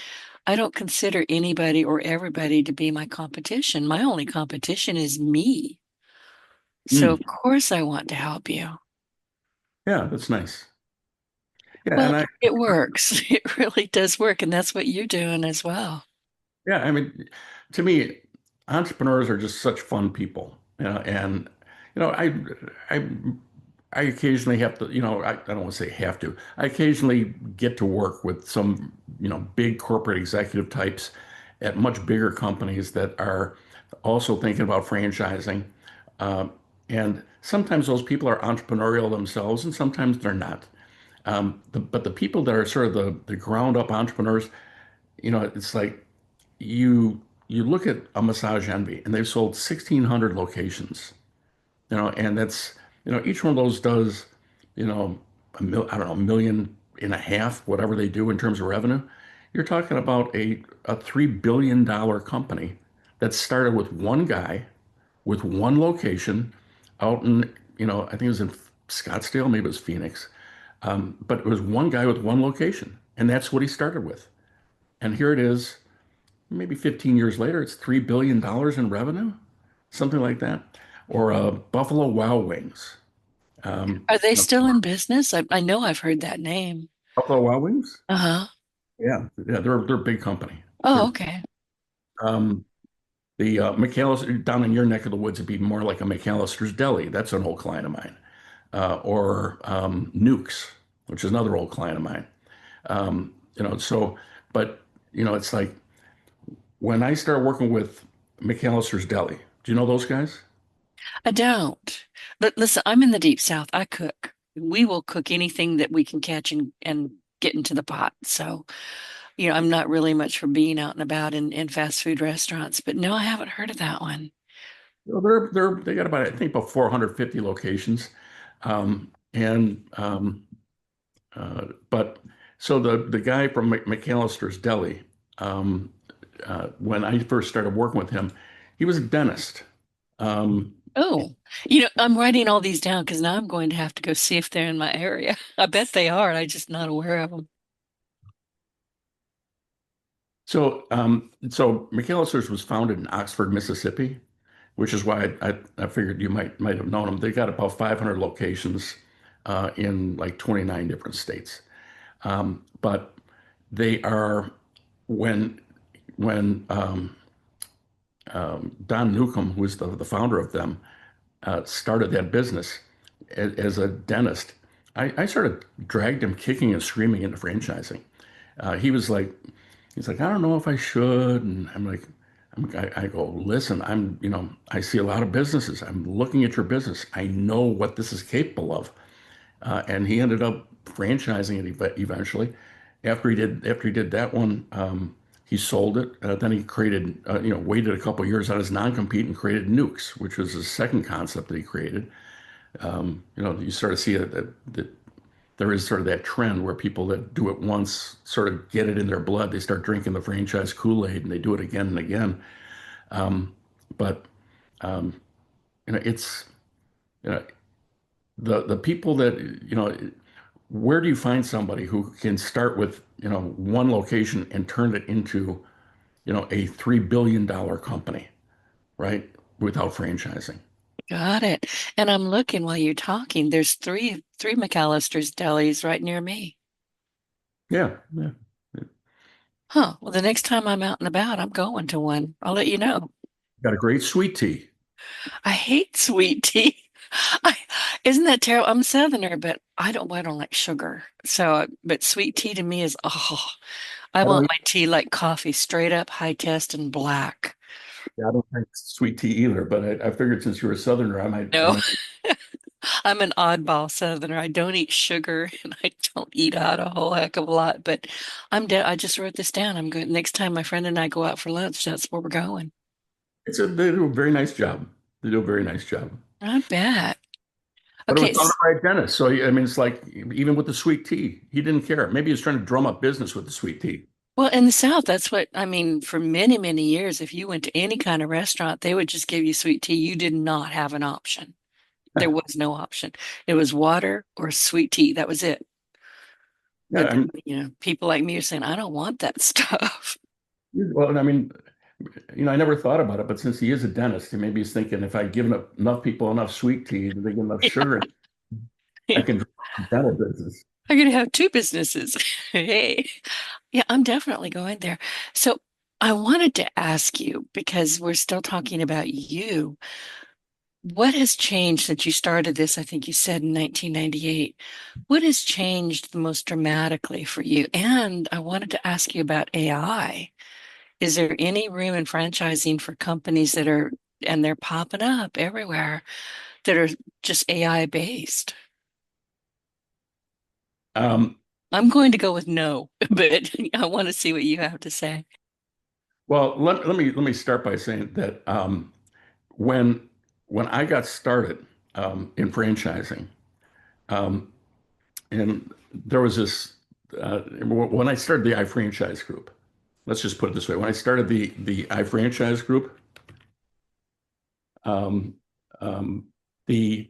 I don't consider anybody or everybody to be my competition. My only competition is me. So Mm. of course I want to help you. Yeah, that's nice. Yeah, Well, and I it works. It really does work. And that's what you're doing as well. yeah, I mean, to me, entrepreneurs are just such fun people. And you know, I I I occasionally have to, I don't want to say have to. I occasionally get to work with some, big corporate executive types at much bigger companies that are also thinking about franchising. Uh, and sometimes those people are entrepreneurial themselves, and sometimes they're not. But the people that are sort of the ground up entrepreneurs, it's like you look at a Massage Envy, and they've sold 1,600 locations. And that's, each one of those does, I don't know, 1.5 million, whatever they do in terms of revenue. You're talking about a $3 billion company that started with one guy with one location out in, I think it was in Scottsdale, maybe it was Phoenix. But it was one guy with one location, and that's what he started with. And here it is, maybe 15 years later, it's $3 billion in revenue, something like that. Or Buffalo Wild Wings. Are they You know, still in business? I know I've heard that name. Buffalo Wild Wings? Uh-huh. Yeah, they're a big company. Oh, They're okay. um, the McAllister down in your neck of the woods would be more like a McAllister's Deli. That's an old client of mine. Or Nukes, which is another old client of mine. So, but it's like when I started working with McAllister's Deli. Do you know those guys? I don't. But listen, I'm in the deep south. I cook. We will cook anything that we can catch and get into the pot. So, I'm not really much for being out and about in fast food restaurants, but no, I haven't heard of that one. They got about, I think, about 450 locations. And but so the guy from McAllister's Deli, um, when I first started working with him, he was a dentist. Um, Oh, I'm writing all these down because now I'm going to have to go see if they're in my area. I bet they are. I'm just not aware of them. so McAllister's was founded in Oxford, Mississippi, which is why I figured you might have known them. They got about 500 locations in like 29 different states. But they are when when Don Newcomb, who is the founder of them, started that business as a dentist, I sort of dragged him kicking and screaming into franchising. He was like, he's like, I don't know if I should. And I'm like, I go, listen, I see a lot of businesses. I'm looking at your business. I know what this is capable of. And he ended up franchising it eventually. After he did that one, he sold it. Then he created, waited a couple years on his non-compete and created Nukes, which was his second concept that he created. You sort of see that there is sort of that trend where people that do it once sort of get it in their blood. They start drinking the franchise Kool-Aid and they do it again and again. But it's you know, the people that where do you find somebody who can start with one location and turn it into a $3 billion company, right? Without franchising. Got it. And I'm looking while you're talking. There's three McAllister's delis right near me. Yeah, yeah. Huh. Well, the next time I'm out and about, I'm going to one. I'll let you know. Got a great sweet tea. I hate sweet tea. I, isn't that terrible? I'm a Southerner, but I don't like sugar. So, but sweet tea to me is, oh, I I want don't, my tea like coffee, straight up, high test and black. I don't drink sweet tea either, but I figured since you're a Southerner, I No, might. I'm an oddball Southerner. I don't eat sugar and I don't eat out a whole heck of a lot, but I just wrote this down. I'm good. Next time my friend and I go out for lunch, that's where we're going. They do a very nice job. They do a very nice job. I bet. But it was Okay. founded by a dentist. So, I mean, it's like even with the sweet tea, he didn't care. Maybe he was trying to drum up business with the sweet tea. Well, in the South, that's what I mean. For many, many years, if you went to any kind of restaurant, they would just give you sweet tea. You did not have an option. There was no option. It was water or sweet tea. That was it. Yeah, But I mean, people like me are saying, I don't want that stuff. well, I mean, I never thought about it, but since he is a dentist, maybe he's thinking if I give enough people enough sweet tea, they get enough sugar, I can drive the dental business. I'm gonna have two businesses. Hey. Yeah, I'm definitely going there. So I wanted to ask you, because we're still talking about you, what has changed since you started this? I think you said in 1998. What has changed the most dramatically for you? And I wanted to ask you about AI. Is there any room in franchising for companies that are, and they're popping up everywhere, that are just AI based? Um, I'm going to go with no, but I want to see what you have to say. well, let me start by saying that when when I got started in franchising, um, and there was this when I started the iFranchise group. Let's just put it this way: when I started the iFranchise group, um, um, the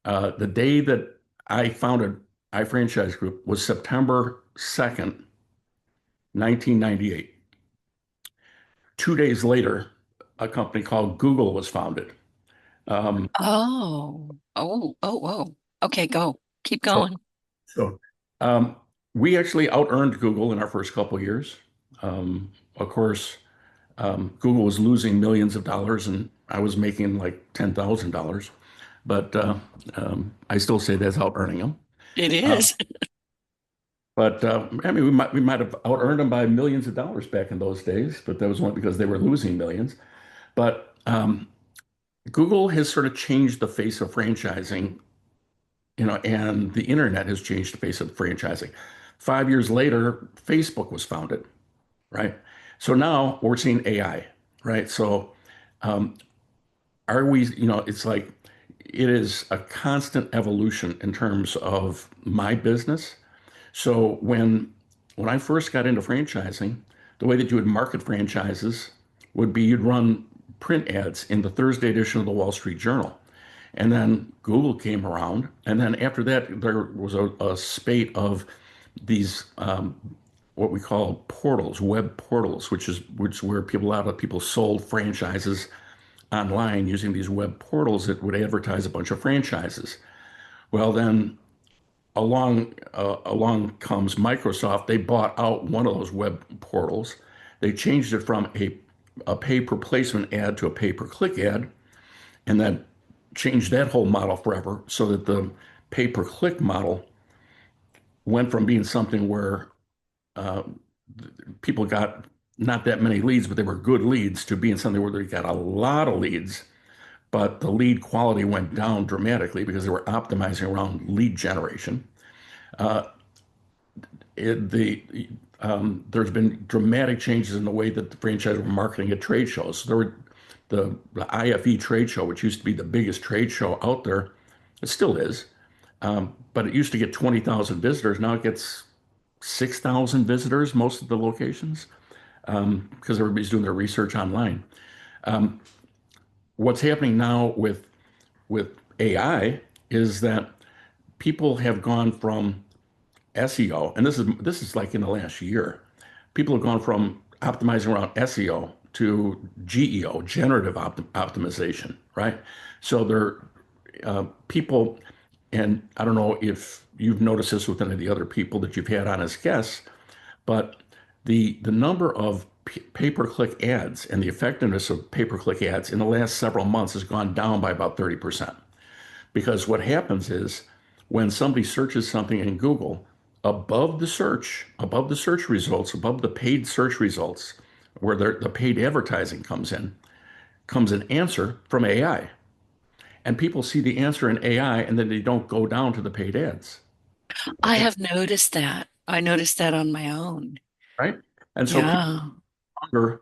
the day that I founded iFranchise Group was September 2nd, 1998. 2 days later, a company called Google was founded. Um, Oh. Okay, go. Keep so going. so um, we actually out-earned Google in our first couple of years. Of course, Google was losing millions of dollars, and I was making like $10,000. But I still say that's out-earning them. It Uh, is. but I mean, we might have out-earned them by millions of dollars back in those days, but that was only because they were losing millions. But Google has sort of changed the face of franchising, and the internet has changed the face of franchising. 5 years later, Facebook was founded, right? So now we're seeing AI, right? So um, are we, it's like it is a constant evolution in terms of my business. So when I first got into franchising, the way that you would market franchises would be you'd run print ads in the Thursday edition of the Wall Street Journal. And then Google came around. And then after that, there was a spate of these what we call portals, web portals, which where a lot of people sold franchises online using these web portals that would advertise a bunch of franchises. Well, then along comes Microsoft. They bought out one of those web portals. They changed it from a pay per placement ad to a pay per click ad, and then changed that whole model forever so that the pay per click model went from being something where uh, people got not that many leads, but they were good leads, to being something where they got a lot of leads, but the lead quality went down dramatically because they were optimizing around lead generation. Uh, there's been dramatic changes in the way that the franchise were marketing at trade shows. The IFE trade show, which used to be the biggest trade show out there, it still is, but it used to get 20,000 visitors. Now it gets 6,000 visitors, most of the locations, because everybody's doing their research online. What's happening now with AI is that people have gone from SEO, and this is like in the last year, people have gone from optimizing around SEO to GEO, optimization, right? So they're people, and I don't know if you've noticed this with any of the other people that you've had on as guests, but the number of pay-per-click ads and the effectiveness of pay-per-click ads in the last several months has gone down by about 30%. Because what happens is when somebody searches something in Google, above the search results, above the paid search results, where the paid advertising comes an answer from AI. And people see the answer in AI and then they don't go down to the paid ads. I Okay. have noticed that. I noticed that on my own. Right. And so people Yeah.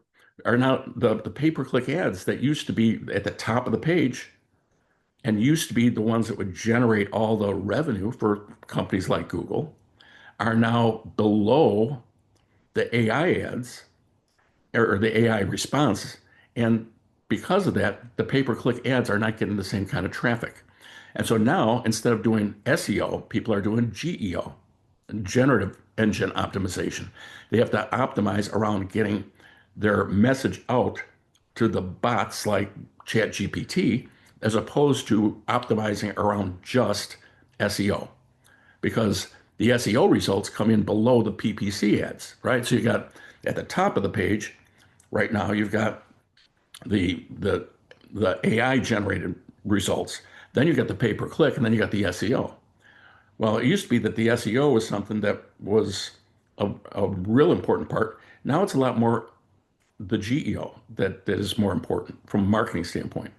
are now the pay-per-click ads that used to be at the top of the page and used to be the ones that would generate all the revenue for companies like Google are now below the AI ads or the AI response. And because of that, the pay-per-click ads are not getting the same kind of traffic. And so now, instead of doing SEO, people are doing GEO, generative engine optimization. They have to optimize around getting their message out to the bots like ChatGPT, as opposed to optimizing around just SEO, because the SEO results come in below the PPC ads, right? So you got at the top of the page right now, you've got the the the AI generated results. Then you got the pay per click, and then you got the SEO. Well, it used to be that the SEO was something that was a real important part. Now it's a lot more the GEO that is more important from a marketing standpoint.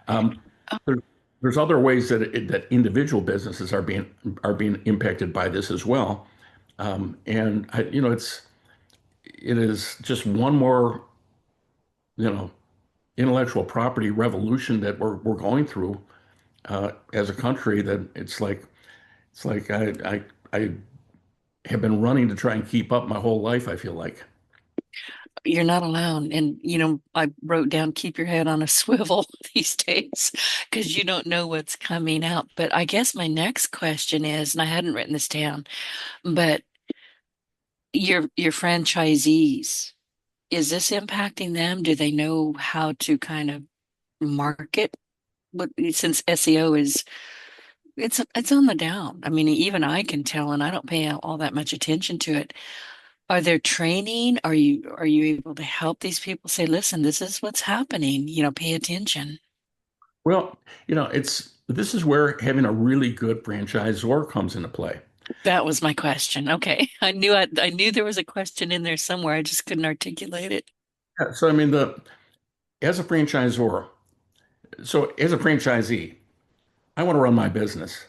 Um, there, there's other ways that individual businesses are being impacted by this as well. And it is just one more, you know, intellectual property revolution that we're going through as a country. That it's like I have been running to try and keep up my whole life, I feel like. You're not alone. And, I wrote down keep your head on a swivel these days because you don't know what's coming out. But I guess my next question is, and I hadn't written this down, but your franchisees, is this impacting them? Do they know how to kind of market? But since SEO is it's on the down. I mean, even I can tell, and I don't pay all that much attention to it. Are there training? Are you able to help these people say, listen, this is what's happening, pay attention? Well, it's this is where having a really good franchisor comes into play. That was my question. Okay. I knew there was a question in there somewhere. I just couldn't articulate it. Yeah, so I mean, the as a franchisor, so as a franchisee, I want to run my business.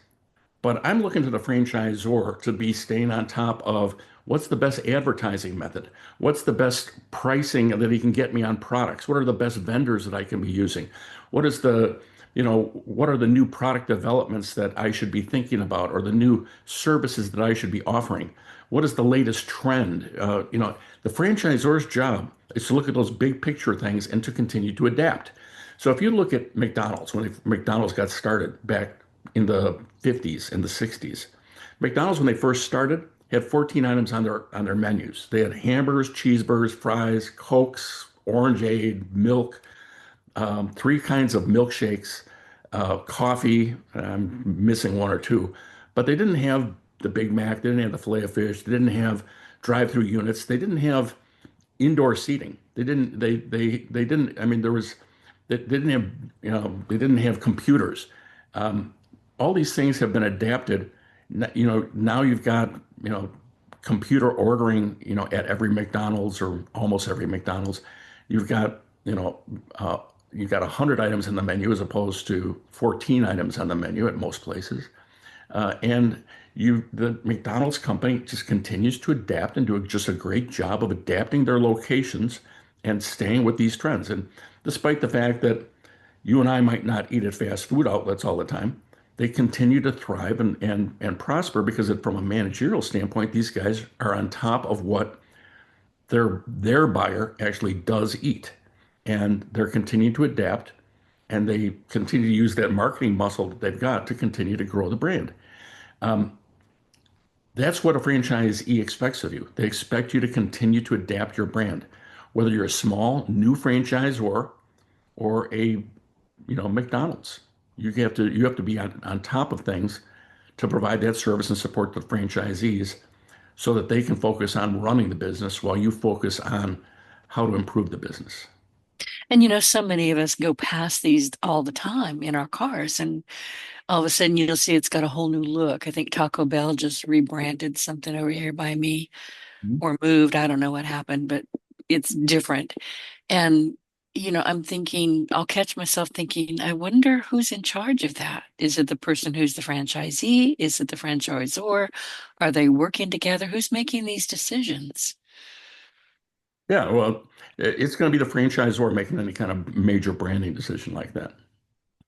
But I'm looking to the franchisor to be staying on top of what's the best advertising method? What's the best pricing that he can get me on products? What are the best vendors that I can be using? What is what are the new product developments that I should be thinking about, or the new services that I should be offering? What is the latest trend? The franchisor's job is to look at those big picture things and to continue to adapt. So if you look at McDonald's, when McDonald's got started back in the 50s and the 60s, McDonald's, when they first started, had 14 items on their menus. They had hamburgers, cheeseburgers, fries, Cokes, orangeade, milk, three kinds of milkshakes, coffee. I'm missing one or two, but they didn't have the Big Mac. They didn't have the filet of fish. They didn't have drive-through units. They didn't have indoor seating. They didn't. I mean, they didn't have they didn't have computers. Um, all these things have been adapted. Now you've got computer ordering at every McDonald's or almost every McDonald's. You've got you've got 100 items in the menu as opposed to 14 items on the menu at most places. And the McDonald's company just continues to adapt and do just a great job of adapting their locations and staying with these trends. And despite the fact that you and I might not eat at fast food outlets all the time, they continue to thrive and prosper because from a managerial standpoint, these guys are on top of what their buyer actually does eat. And they're continuing to adapt, and they continue to use that marketing muscle that they've got to continue to grow the brand. That's what a franchisee expects of you. They expect you to continue to adapt your brand, whether you're a small new franchisor or a McDonald's. You have to be on top of things to provide that service and support the franchisees so that they can focus on running the business while you focus on how to improve the business. And so many of us go past these all the time in our cars, and all of a sudden you'll see it's got a whole new look. I think Taco Bell just rebranded something over here by me Mhm. or moved. I don't know what happened, but it's different. And I'm thinking, I'll catch myself thinking, I wonder who's in charge of that. Is it the person who's the franchisee? Is it the franchisor? Are they working together? Who's making these decisions? Yeah, well, it's going to be the franchisor making any kind of major branding decision like that.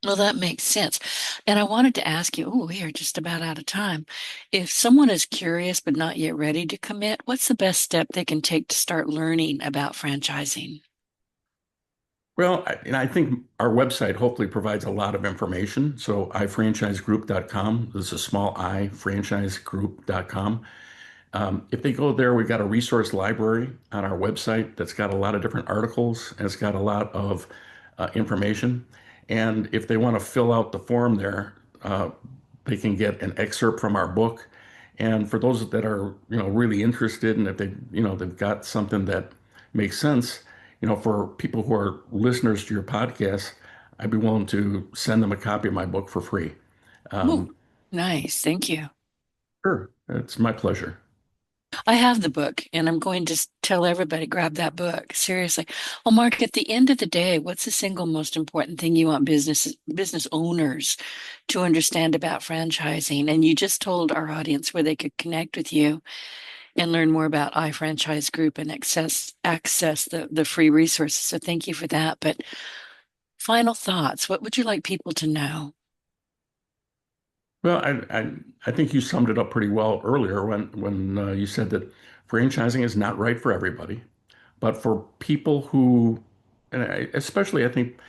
Well, that makes sense. And I wanted to ask you, oh, we are just about out of time. If someone is curious but not yet ready to commit, what's the best step they can take to start learning about franchising? Well, and I think our website hopefully provides a lot of information. So ifranchisegroup.com, this is a small I, franchisegroup.com. If they go there, we've got a resource library on our website that's got a lot of different articles and it's got a lot of information. And if they want to fill out the form there, they can get an excerpt from our book. And for those that are, really interested, and if they've got something that makes sense, for people who are listeners to your podcast, I'd be willing to send them a copy of my book for free. Oh, Um, nice. Thank you. sure, it's my pleasure. I have the book and I'm going to tell everybody, grab that book. Seriously. Well, Mark, at the end of the day, what's the single most important thing you want business owners to understand about franchising? And you just told our audience where they could connect with you and learn more about iFranchise Group and access the free resources. So thank you for that. But final thoughts, what would you like people to know? Well, I think you summed it up pretty well earlier when you said that franchising is not right for everybody, but for people who, and especially I think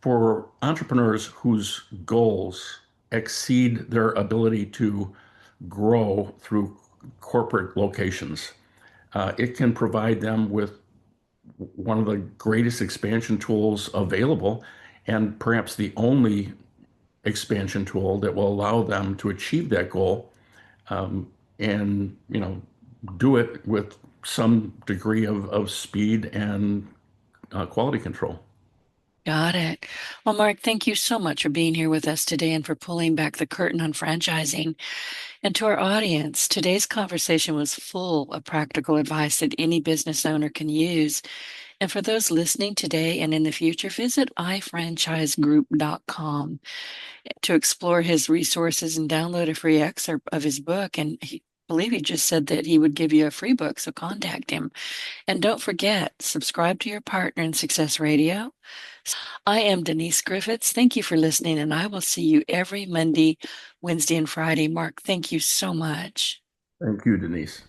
for entrepreneurs whose goals exceed their ability to grow through corporate locations, it can provide them with one of the greatest expansion tools available, and perhaps the only expansion tool that will allow them to achieve that goal, and do it with some degree of speed and quality control. Got it. Well, Mark, thank you so much for being here with us today and for pulling back the curtain on franchising. And to our audience, today's conversation was full of practical advice that any business owner can use. And for those listening today and in the future, visit ifranchisegroup.com to explore his resources and download a free excerpt of his book. And I believe he just said that he would give you a free book, so contact him. And don't forget, subscribe to your partner in Success Radio. I am Denise Griffitts. Thank you for listening, and I will see you every Monday, Wednesday, and Friday. Mark, thank you so much. Thank you, Denise.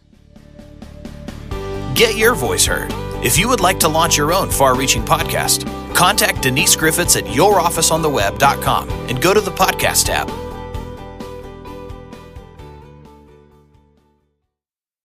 Get your voice heard. If you would like to launch your own far-reaching podcast, contact Denise Griffitts at yourofficeontheweb.com and go to the podcast tab.